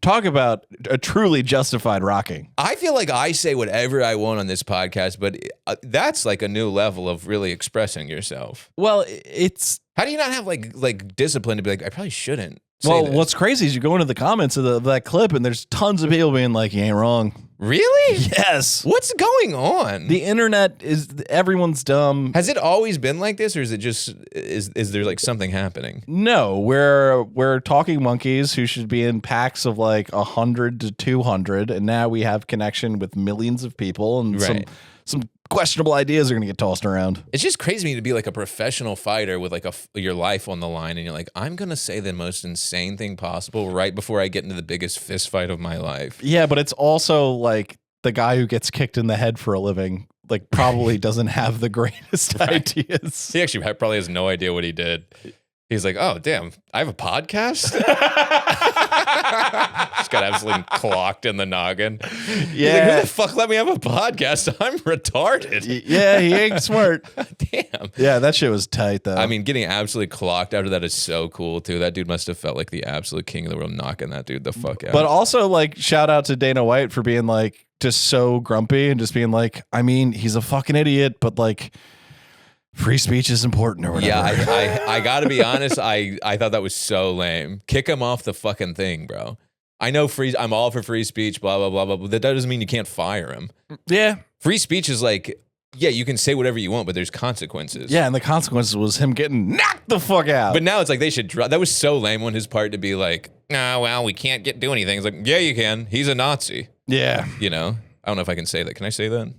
talk about a truly justified rocking. I feel like I say whatever I want on this podcast, but that's like a new level of really expressing yourself. Well, it's... How do you not have like discipline to be like, I probably shouldn't say Well, this? what's crazy is you go into the comments of that clip and there's tons of people being like, you ain't wrong. Really? Yes. What's going on? The internet everyone's dumb. Has it always been like this, or is it just is there like something happening? No, we're talking monkeys who should be in packs of like 100 to 200, and now we have connection with millions of people, and Right. some questionable ideas are going to get tossed around. It's just crazy to me to be like a professional fighter with like your life on the line, and you're like, I'm gonna say the most insane thing possible right before I get into the biggest fist fight of my life. Yeah, but it's also like the guy who gets kicked in the head for a living like probably doesn't have the greatest ideas. He actually probably has no idea what he did. He's like, oh, damn, I have a podcast? Just got absolutely clocked in the noggin. Yeah. He's like, who the fuck let me have a podcast? I'm retarded. Yeah, he ain't smart. Damn. Yeah, that shit was tight, though. I mean, getting absolutely clocked after that is so cool, too. That dude must have felt like the absolute king of the world, knocking that dude the fuck out. But also, like, shout out to Dana White for being, like, just so grumpy and just being like, I mean, he's a fucking idiot, but, like, free speech is important or whatever. Yeah, I gotta be honest. I thought that was so lame. Kick him off the fucking thing, bro. I know I'm all for free speech, blah, blah, blah, blah, but that doesn't mean you can't fire him. Yeah. Free speech is like Yeah, you can say whatever you want, but there's consequences. Yeah, and the consequences was him getting knocked the fuck out. But now it's like they should drop. That was so lame on his part to be like, nah, well, we can't do anything. It's like, yeah, you can. He's a Nazi. Yeah. You know? I don't know if I can say that. Can I say that?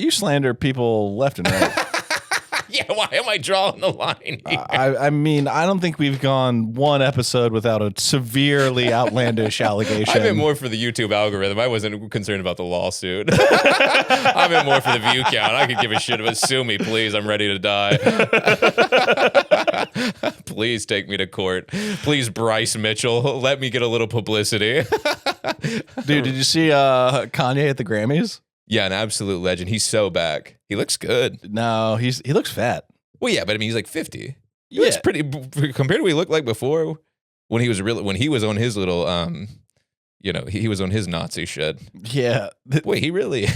You slander people left and right. Yeah, why am I drawing the line here? I mean, I don't think we've gone one episode without a severely outlandish allegation. I meant more for the YouTube algorithm. I wasn't concerned about the lawsuit. I meant more for the view count. I could give a shit about sue me, please. I'm ready to die. Please take me to court. Please, Bryce Mitchell, let me get a little publicity. Dude, did you see Kanye at the Grammys? Yeah, an absolute legend. He's so back. He looks good. No, he looks fat. Well, yeah, but I mean, he's like 50. He Yeah. looks pretty compared to what he looked like before when he was on his little he was on his Nazi shit. Yeah. Wait, he really?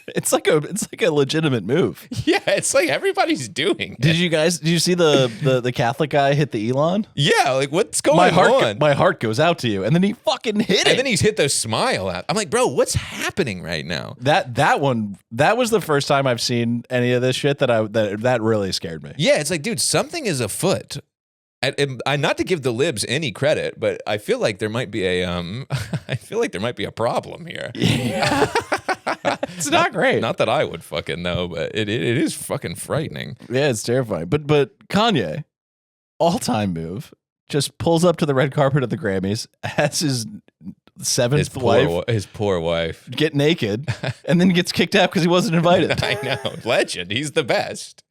It's like a legitimate move. Yeah, it's like everybody's doing it. Did you see the Catholic guy hit the Elon? Yeah, like what's going on? My heart goes out to you, and then he fucking hit it. And then he's hit the smile out. I'm like, bro, what's happening right now? That was the first time I've seen any of this shit that really scared me. Yeah, it's like, dude, something is afoot. I not to give the libs any credit, but I feel like there might be a problem here. Yeah. It's not great. Not that I would fucking know, but it is fucking frightening. Yeah, it's terrifying. But Kanye, all-time move, just pulls up to the red carpet of the Grammys, has his seventh wife, his poor wife, get naked, and then gets kicked out because he wasn't invited. I know, legend. He's the best.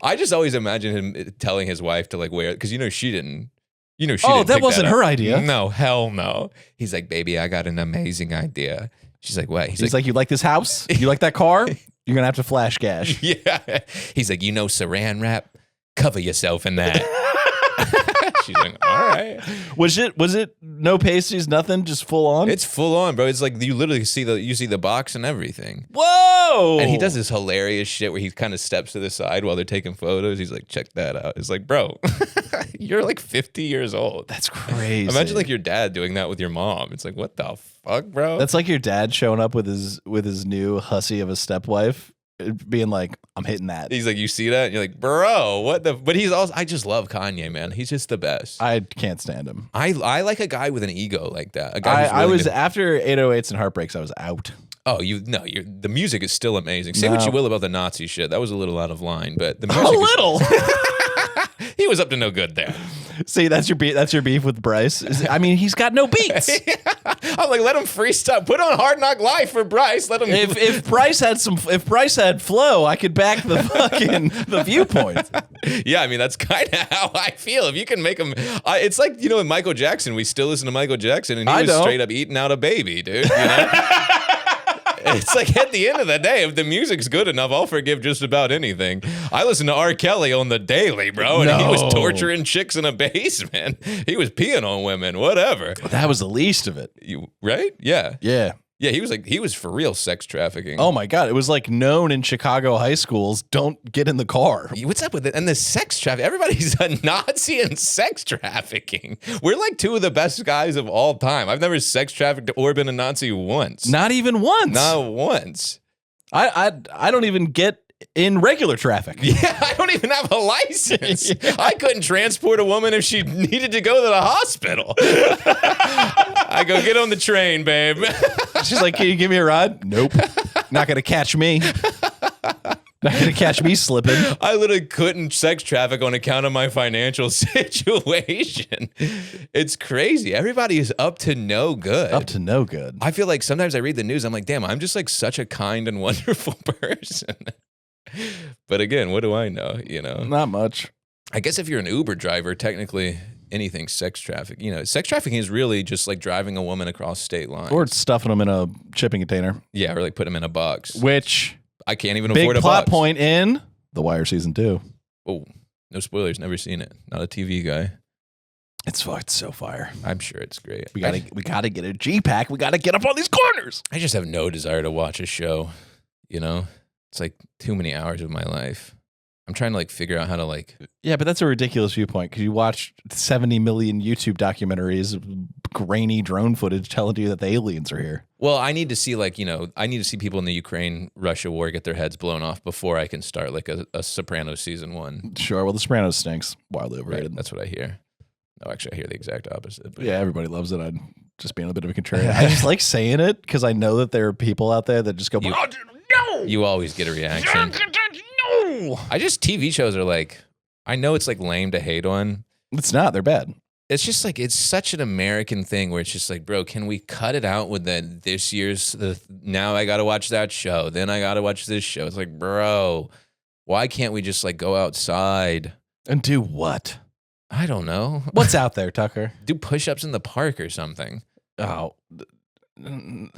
I just always imagine him telling his wife to like wear it because she didn't. That wasn't her idea. No, hell no. He's like, baby, I got an amazing idea. She's like, what? He's like, you like this house? You like that car? You're gonna have to flash cash. Yeah. He's like, saran wrap? Cover yourself in that. She's like, all right. Was it no pasties, nothing, just full on? It's full on, bro. It's like you literally see the box and everything. Whoa! And he does this hilarious shit where he kind of steps to the side while they're taking photos. He's like, check that out. It's like, bro, you're like 50 years old. That's crazy. Imagine like your dad doing that with your mom. It's like, what the fuck, bro? That's like your dad showing up with his new hussy of a stepwife, being like, I'm hitting that. He's like, you see that? And you're like, bro, what the? But he's also, I just love Kanye, man. He's just the best. I can't stand him. I like a guy with an ego like that. A guy I was after 808s and Heartbreaks, I was out. Oh, the music is still amazing. Say what you will about the Nazi shit. That was a little out of line, but the music A little. He was up to no good there. See, that's your beef with Bryce. I mean, he's got no beats. I'm like, let him freestyle. Put on Hard Knock Life for Bryce. Let him. If Bryce had flow, I could back the viewpoint. Yeah, I mean that's kind of how I feel. If you can make him, it's like with Michael Jackson. We still listen to Michael Jackson, and he was straight up eating out a baby, dude. It's like at the end of the day, if the music's good enough, I'll forgive just about anything. I listen to R. Kelly on the daily, bro, and he was torturing chicks in a basement. He was peeing on women, whatever. That was the least of it. Right? Yeah. Yeah. Yeah, he was for real sex trafficking. Oh my God. It was like known in Chicago high schools, don't get in the car. What's up with it? And the sex trafficking. Everybody's a Nazi in sex trafficking. We're like two of the best guys of all time. I've never sex trafficked or been a Nazi once. Not even once. Not once. I don't even get in regular traffic. Yeah, I don't even have a license. Yeah. I couldn't transport a woman if she needed to go to the hospital. I go, get on the train, babe. She's like, can you give me a ride? Nope. Not going to catch me. Not going to catch me slipping. I literally couldn't sex traffic on account of my financial situation. It's crazy. Everybody is up to no good. Up to no good. I feel like sometimes I read the news, I'm like, damn, I'm just like such a kind and wonderful person. But again, what do I know? Not much. I guess if you're an Uber driver, technically anything sex trafficking. Sex trafficking is really just like driving a woman across state lines. Or stuffing them in a shipping container. Yeah, or like put them in a box. Which I can't even afford a box. Big plot point in The Wire Season 2. Oh, no spoilers. Never seen it. Not a TV guy. It's so fire. I'm sure it's great. We gotta get a G-Pack. We gotta get up on these corners. I just have no desire to watch a show. It's like too many hours of my life. I'm trying to like figure out how to like. Yeah, but that's a ridiculous viewpoint because you watch 70 million YouTube documentaries of grainy drone footage telling you that the aliens are here. Well, I need to see like, I need to see people in the Ukraine-Russia war get their heads blown off before I can start like a Sopranos season 1. Sure. Well, The Sopranos stinks. Wildly overrated. Right, that's what I hear. No, actually, I hear the exact opposite. But yeah, everybody loves it. I'm just being a bit of a contrarian. I just like saying it because I know that there are people out there that just go, no! You always get a reaction. No! TV shows are like, I know it's like lame to hate on. It's not. They're bad. It's just like, it's such an American thing where it's just like, bro, can we cut it out with now I got to watch that show. Then I got to watch this show. It's like, bro, why can't we just like go outside? And do what? I don't know. What's out there, Tucker? Do push-ups in the park or something. Oh.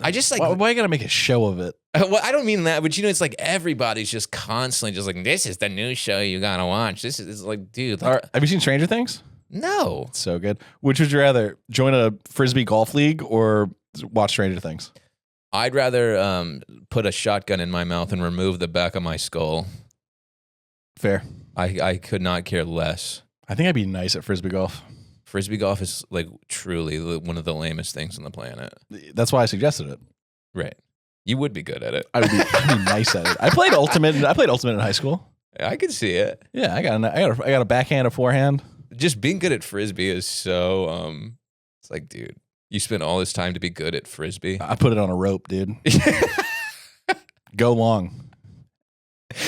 I just like... Why you gotta make a show of it? Well, I don't mean that, but it's like everybody's just constantly just like, this is the new show you gotta watch. This is like, dude. Like, have you seen Stranger Things? No. It's so good. Which would you rather, join a Frisbee golf league or watch Stranger Things? I'd rather put a shotgun in my mouth and remove the back of my skull. Fair. I could not care less. I think I'd be nice at Frisbee golf. Frisbee golf is like truly one of the lamest things on the planet. That's why I suggested it. Right. You would be good at it. I'd be nice at it. I played Ultimate in high school. I could see it. Yeah, I got a backhand, a forehand. Just being good at Frisbee is so it's like, dude, you spent all this time to be good at Frisbee. I put it on a rope, dude. Go long.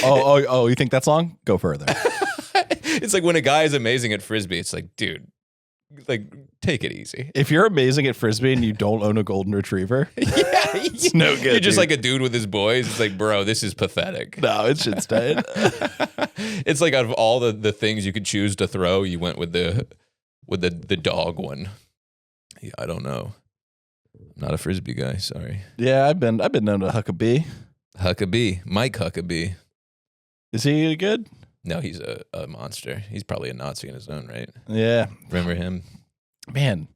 Oh, you think that's long? Go further. It's like when a guy is amazing at Frisbee, it's like, dude, like, take it easy. If you're amazing at Frisbee and you don't own a golden retriever, it's no good. You're just dude. like a dude with his boys. It's like, bro, this is pathetic. No, it's shit's dead. It's like out of all the things you could choose to throw, you went with the dog one. Yeah, I don't know. I'm not a Frisbee guy, sorry. Yeah, I've been known to huck a bee. Huckabee. Mike Huckabee. Is he good? No, he's a monster. He's probably a Nazi in his own right. Yeah. Remember him? Man,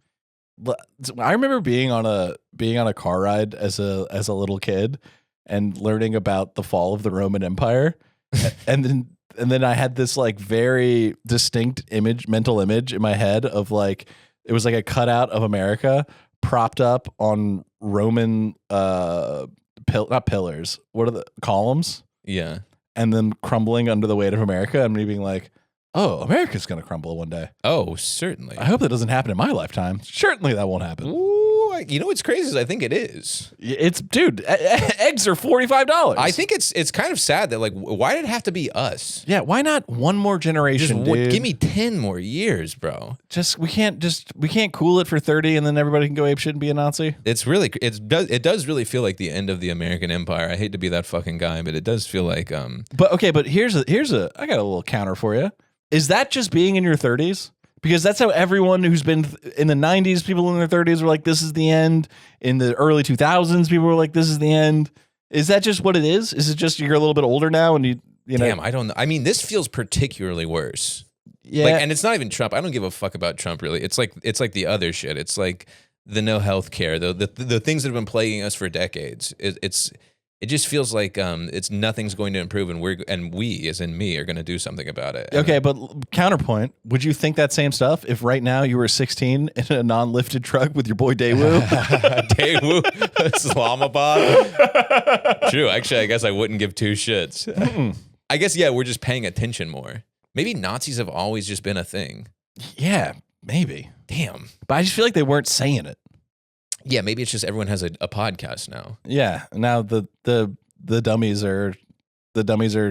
I remember being on a car ride as a little kid and learning about the fall of the Roman Empire, and then I had this like very distinct mental image in my head of like it was like a cutout of America propped up on Roman not pillars. What are the columns? Yeah. And then crumbling under the weight of America, and me being like, oh, America's going to crumble one day. Oh, certainly. I hope that doesn't happen in my lifetime. Certainly that won't happen. Ooh, you know what's crazy is I think it is. Dude, eggs are $45. I think it's kind of sad that like, why did it have to be us? Yeah, why not one more generation, dude? Give me 10 more years, bro. We can't cool it for 30 and then everybody can go apeshit and be a Nazi. It does really feel like the end of the American Empire. I hate to be that fucking guy, but it does feel like But here's I got a little counter for you. Is that just being in your 30s? Because that's how everyone who's been in the 90s, people in their 30s were like, this is the end. In the early 2000s, people were like, this is the end. Is that just what it is? Is it just you're a little bit older now and you know? Damn, I don't know. I mean, this feels particularly worse. Yeah. Like, and it's not even Trump. I don't give a fuck about Trump, really. It's like the other shit. It's like the no health care, the things that have been plaguing us for decades. It just feels like it's nothing's going to improve, and we, as in me, are going to do something about it. Okay, but counterpoint, would you think that same stuff if right now you were 16 in a non-lifted truck with your boy Daewoo? Daewoo, Islamabad. True. Actually, I guess I wouldn't give two shits. I guess, yeah, we're just paying attention more. Maybe Nazis have always just been a thing. Yeah, maybe. Damn. But I just feel like they weren't saying it. Yeah, maybe it's just everyone has a podcast now. Yeah, now the dummies are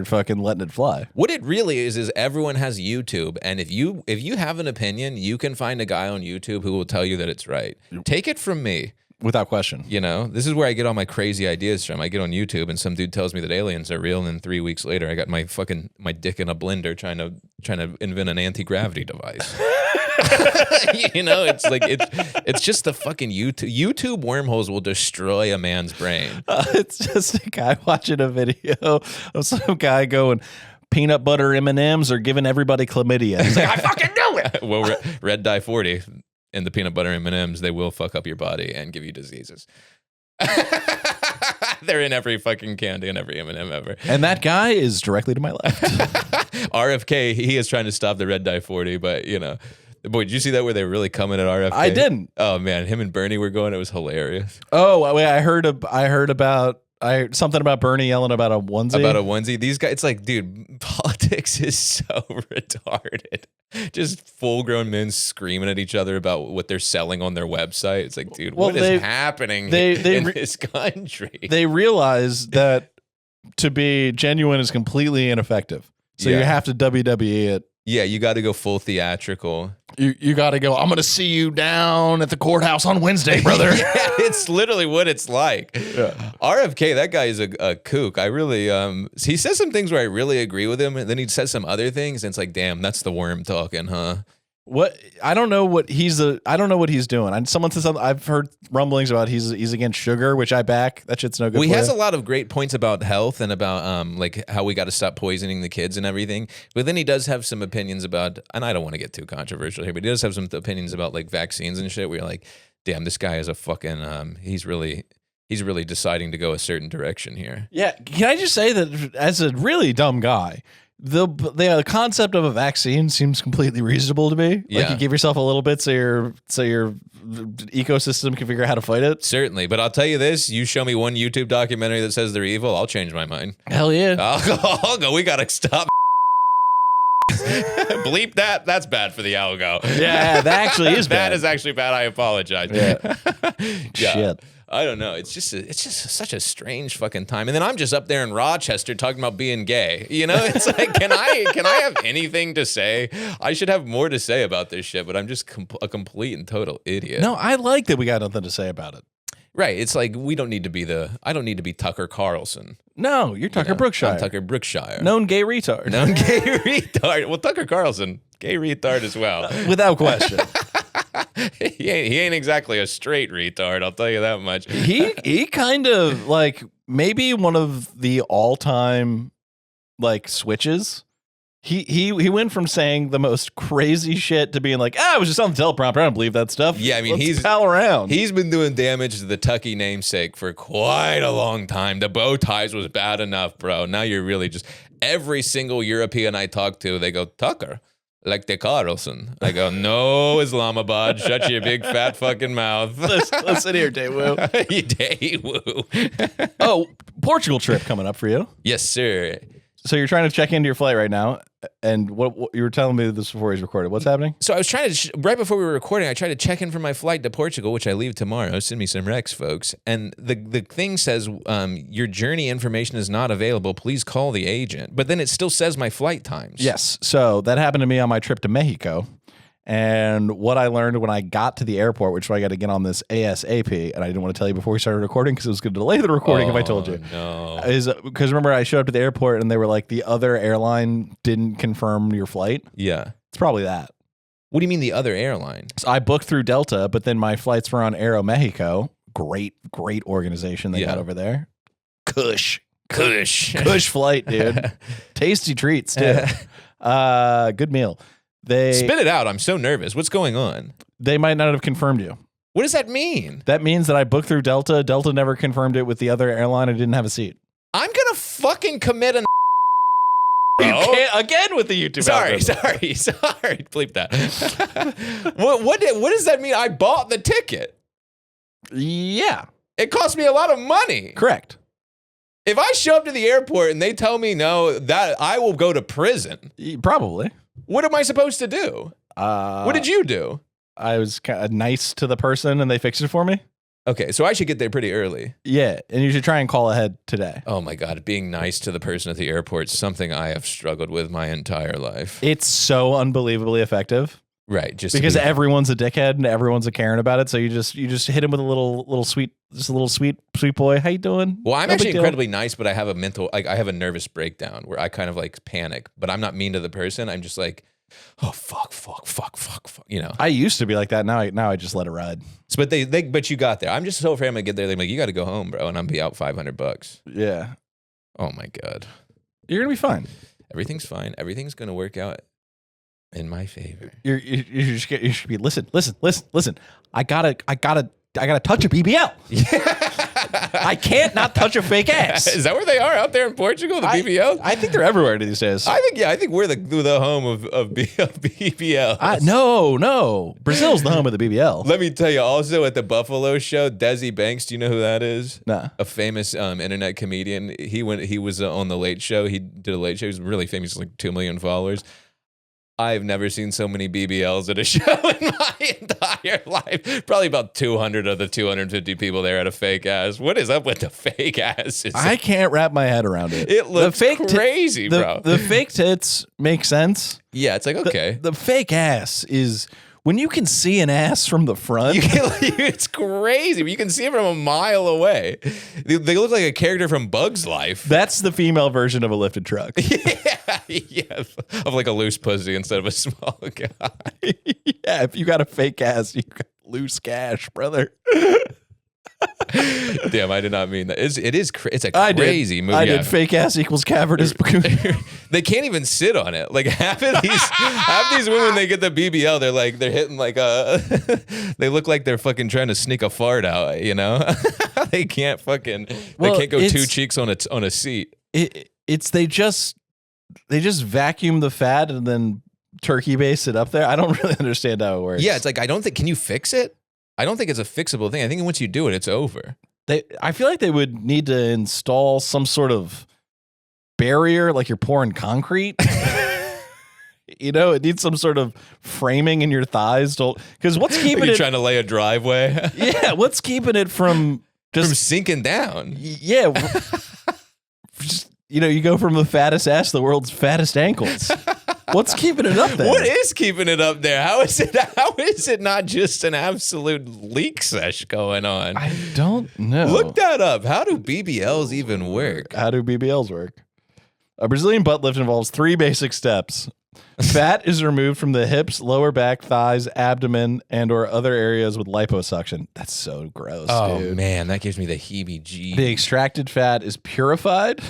fucking letting it fly. What it really is everyone has YouTube, and if you have an opinion, you can find a guy on YouTube who will tell you that it's right. Take it from me. Without question. You know, this is where I get all my crazy ideas from. I get on YouTube and some dude tells me that aliens are real, and then 3 weeks later I got my dick in a blender trying to invent an anti-gravity device. You know, it's like it's just the fucking YouTube wormholes will destroy a man's brain. It's just a guy watching a video of some guy going, peanut butter M&Ms are giving everybody chlamydia. He's like, I fucking knew it. Well, red dye 40 and the peanut butter M&Ms, they will fuck up your body and give you diseases. They're in every fucking candy and every M&M ever. And that guy is directly to my left. RFK, he is trying to stop the red dye 40, but boy, did you see that where they were really coming at RFK? I didn't. Oh man, him and Bernie were going. It was hilarious. Oh, wait, I heard something about Bernie yelling about a onesie. About a onesie. These guys, it's like, dude, politics is so retarded. Just full-grown men screaming at each other about what they're selling on their website. It's like, dude, what is happening in this country? They realize that to be genuine is completely ineffective. So you have to WWE it. Yeah, you got to go full theatrical. You got to go, I'm going to see you down at the courthouse on Wednesday, brother. Yeah, it's literally what it's like. Yeah. RFK, that guy is a kook. I really, he says some things where I really agree with him, and then he says some other things, and it's like, damn, that's the worm talking, huh? What I don't know what he's doing. Someone says I've heard rumblings about he's against sugar, which I back. That shit's no good. Well, he has a lot of great points about health and about like how we got to stop poisoning the kids and everything. But then he does have some opinions about, and I don't want to get too controversial here, but he does have some opinions about like vaccines and shit. Where you're like, damn, this guy is a fucking he's really deciding to go a certain direction here. Yeah, can I just say that as a really dumb guy, the concept of a vaccine seems completely reasonable to me. Like you give yourself a little bit so your ecosystem can figure out how to fight it. Certainly, but I'll tell you this: you show me one YouTube documentary that says they're evil, I'll change my mind. Hell yeah! I'll go. We gotta stop. Bleep that. That's bad for the algo. Yeah, that actually is bad. That is actually bad. I apologize. Yeah. Shit. I don't know. It's just such a strange fucking time. And then I'm just up there in Rochester talking about being gay. It's like, can I have anything to say? I should have more to say about this shit, but I'm just a complete and total idiot. No, I like that we got nothing to say about it. Right. It's like I don't need to be Tucker Carlson. No, you're Tucker Brookshire. I'm Tucker Brookshire. Known gay retard. Known gay retard. Well, Tucker Carlson, gay retard as well. Without question. He ain't exactly a straight retard, I'll tell you that much. He kind of like maybe one of the all-time like switches. He went from saying the most crazy shit to being like, it was just on the teleprompter. I don't believe that stuff. Yeah, I mean, Let's pal around. He's been doing damage to the Tucky namesake for quite a long time. The bow ties was bad enough, bro. Now you're really just every single European I talk to, they go, Tucker. Like the Carlson. I go, no, Islamabad, shut your big fat fucking mouth. Listen here, Daewoo. Daewoo. Oh, Portugal trip coming up for you. Yes, sir. So you're trying to check into your flight right now, and what you were telling me this before he's recorded. What's happening? So I was trying to, right before we were recording, I tried to check in for my flight to Portugal, which I leave tomorrow. Send me some recs, folks. And the thing says, your journey information is not available. Please call the agent. But then it still says my flight times. Yes. So that happened to me on my trip to Mexico. And what I learned when I got to the airport, which I got to get on this ASAP, and I didn't want to tell you before we started recording because it was going to delay the recording if I told you. No. Is because remember I showed up at the airport and they were like, the other airline didn't confirm your flight. Yeah. It's probably that. What do you mean the other airline? So I booked through Delta, but then my flights were on Aeromexico. Great organization they got over there. Kush flight, dude. Tasty treats, too. Good meal. Spit it out. I'm so nervous. What's going on? They might not have confirmed you. What does that mean? That means that I booked through Delta. Delta never confirmed it with the other airline. I didn't have a seat. I'm going to fucking commit an You can't, again with the YouTube. Sorry. Bleep that. What does that mean? I bought the ticket. Yeah. It cost me a lot of money. Correct. If I show up to the airport and they tell me no, that I will go to prison. Probably. What am I supposed to do? What did you do? I was kind of nice to the person and they fixed it for me. Okay, so I should get there pretty early. Yeah, and you should try and call ahead today. Oh my God, being nice to the person at the airport is something I have struggled with my entire life. It's so unbelievably effective. Right, just because everyone's a dickhead and everyone's a Karen about it. So you just hit him with a little sweet boy. How you doing? Well, I'm actually incredibly nice, but I have I have a nervous breakdown where I kind of like panic, but I'm not mean to the person. I'm just like, oh fuck. I used to be like that. Now I just let it ride. So, but you got there. I'm just so afraid I'm gonna get there. They're like, you got to go home, bro, and I'm gonna be out $500. Yeah. Oh my God. You're gonna be fine. Everything's fine. Everything's gonna work out in my favor. You should be listen. I gotta touch a BBL. I can't not touch a fake ass. Is that where they are out there in Portugal? The BBL? I think they're everywhere these days. I think we're the home of BBL. No. Brazil's the home of the BBL. Let me tell you, also at the Buffalo show, Desi Banks, do you know who that is? Nah. A famous internet comedian. He was on the Late Show. He did a Late Show. He was really famous, like 2 million followers. I've never seen so many BBLs at a show in my entire life. Probably about 200 of the 250 people there had a fake ass. What is up with the fake asses? I can't wrap my head around it. It looks crazy, bro. The fake tits make sense. Yeah, it's like, okay. The fake ass is when you can see an ass from the front. It's crazy. You can see it from a mile away. They look like a character from Bug's Life. That's the female version of a lifted truck. Yeah, of like a loose pussy instead of a small guy. Yeah, if you got a fake ass, you got loose cash, brother. Damn, I did not mean that. It's a crazy movie. I did. Fake ass equals cavernous. They can't even sit on it. Like half these women, they get the BBL. They're hitting like they look like they're fucking trying to sneak a fart out. You know, they can't fucking. They can't go two cheeks on a seat. They just vacuum the fat and then turkey base it up there. I don't really understand how it works. Yeah, it's like can you fix it? I don't think it's a fixable thing. I think once you do it, it's over. I feel like they would need to install some sort of barrier, like you're pouring concrete. You know, it needs some sort of framing in your thighs. Because what's keeping You're it? trying to lay a driveway? Yeah, what's keeping it from from sinking down? Yeah. Just, you go from the fattest ass to the world's fattest ankles. What's keeping it up there? What is keeping it up there? How is it not just an absolute leak sesh going on? I don't know. Look that up. How do BBLs even work? How do BBLs work? A Brazilian butt lift involves 3 basic steps. Fat is removed from the hips, lower back, thighs, abdomen, and or other areas with liposuction. That's so gross, dude. Oh, man, that gives me the heebie-jeebies. The extracted fat is purified.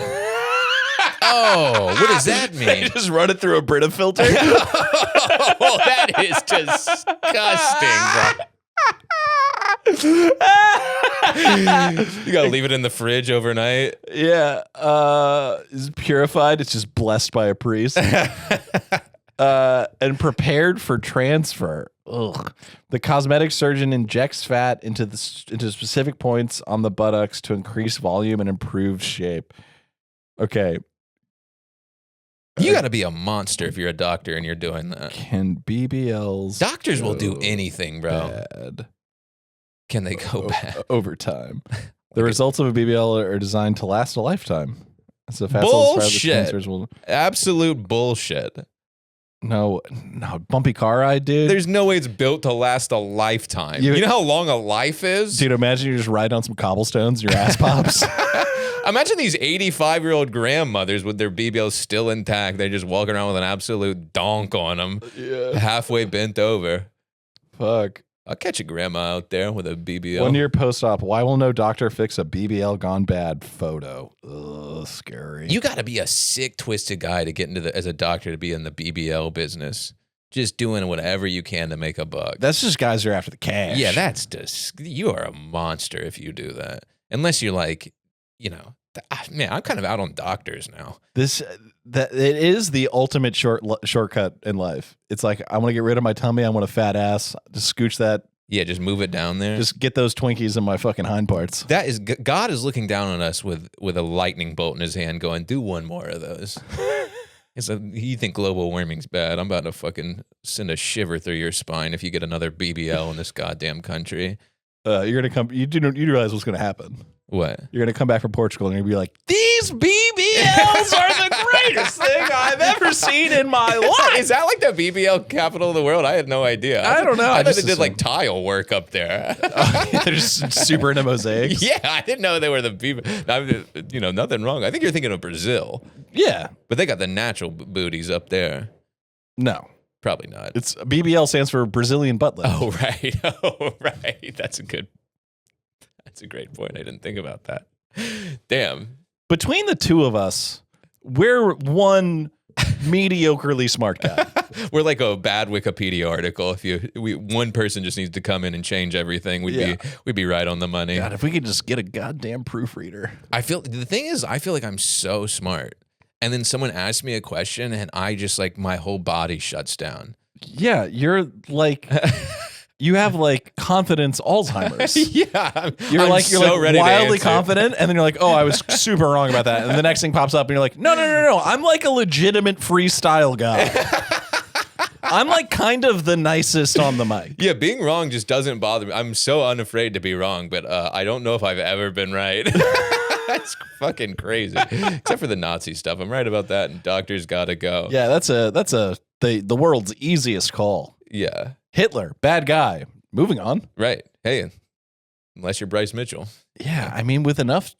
Oh, what does that mean? They just run it through a Brita filter. Oh, that is disgusting, bro. You gotta leave it in the fridge overnight. Yeah, is purified. It's just blessed by a priest. And prepared for transfer. Ugh. The cosmetic surgeon injects fat into specific points on the buttocks to increase volume and improve shape. Okay. You got to be a monster if you're a doctor and you're doing that. Can BBLs Doctors will do anything, bro. Bad? Can they go bad? Over time. The results of a BBL are designed to last a lifetime. So Bullshit. Absolute bullshit. No, bumpy car ride, dude. There's no way it's built to last a lifetime. You know how long a life is? Dude, imagine you just ride on some cobblestones and your ass pops. Imagine these 85-year-old grandmothers with their BBLs still intact. They just walk around with an absolute donk on them, halfway bent over. Fuck. I'll catch a grandma out there with a BBL. 1 year post-op. Why will no doctor fix a BBL gone bad photo? Ugh, scary. You got to be a sick, twisted guy to get into as a doctor to be in the BBL business. Just doing whatever you can to make a buck. That's just guys who are after the cash. Yeah, you are a monster if you do that. Unless you're like, man, I'm kind of out on doctors now. It is the ultimate shortcut in life. It's like, I want to get rid of my tummy. I want a fat ass. Just scooch that. Yeah, just move it down there. Just get those Twinkies in my fucking hind parts. That is, God is looking down on us with a lightning bolt in his hand going, do one more of those. You think global warming's bad. I'm about to fucking send a shiver through your spine if you get another BBL in this goddamn country. You're going to come, you realize what's going to happen. What? You're going to come back from Portugal and you're going to be like, these BBLs are the greatest thing I've ever seen in my life. Is that like the BBL capital of the world? I had no idea. I don't know. I thought they did like tile work up there. They're just super into mosaics. Yeah, I didn't know they were the BBL. Nothing wrong. I think you're thinking of Brazil. Yeah. But they got the natural booties up there. No. Probably not. It's BBL stands for Brazilian butt lift. Oh, right. Oh, right. That's a great point. I didn't think about that. Damn. Between the two of us, we're one mediocrely smart guy. We're like a bad Wikipedia article. One person just needs to come in and change everything, we'd be right on the money. God, if we could just get a goddamn proofreader. The thing is, I feel like I'm so smart. And then someone asks me a question and I just like my whole body shuts down. Yeah, you're like you have like confidence Alzheimer's. Yeah. You're I'm like so ready to wildly answer. confident, and then you're like, oh, I was super wrong about that. And the next thing pops up and you're like, no. I'm like a legitimate freestyle guy. I'm like kind of the nicest on the mic. Yeah, being wrong just doesn't bother me. I'm so unafraid to be wrong, but I don't know if I've ever been right. That's fucking crazy. Except for the Nazi stuff. I'm right about that, and doctors gotta go. Yeah, that's the world's easiest call. Yeah. Hitler, bad guy. Moving on. Right. Hey, unless you're Bryce Mitchell. Yeah, I mean with enough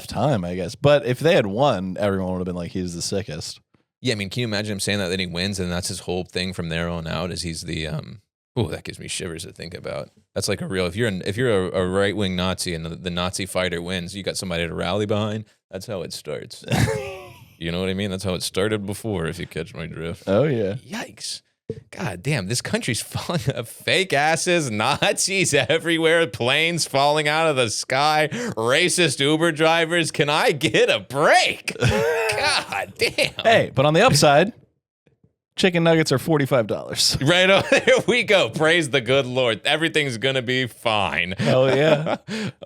time, I guess. But if they had won, everyone would have been like, he's the sickest. Yeah, I mean, can you imagine him saying that then he wins and that's his whole thing from there on out is he's the oh, that gives me shivers to think about. That's like a real if you're a right-wing Nazi and the Nazi fighter wins, you got somebody to rally behind. That's how it starts. You know what I mean? That's how it started before, if you catch my drift. Oh yeah. Yikes. God damn, this country's falling up. Fake asses, Nazis everywhere, planes falling out of the sky, racist Uber drivers. Can I get a break? God damn. Hey, but on the upside, chicken nuggets are $45. Right over there we go. Praise the good Lord. Everything's going to be fine. Hell yeah.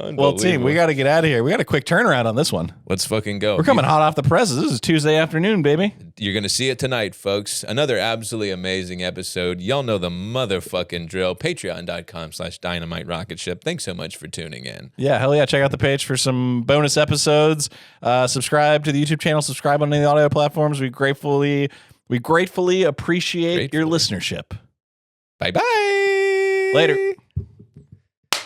Well, team, we got to get out of here. We got a quick turnaround on this one. Let's fucking go. We're coming hot off the presses. This is Tuesday afternoon, baby. You're going to see it tonight, folks. Another absolutely amazing episode. Y'all know the motherfucking drill. Patreon.com/Dynamite Rocketship. Thanks so much for tuning in. Yeah, hell yeah. Check out the page for some bonus episodes. Subscribe to the YouTube channel. Subscribe on any audio platforms. We gratefully appreciate your listenership. Bye-bye. Later.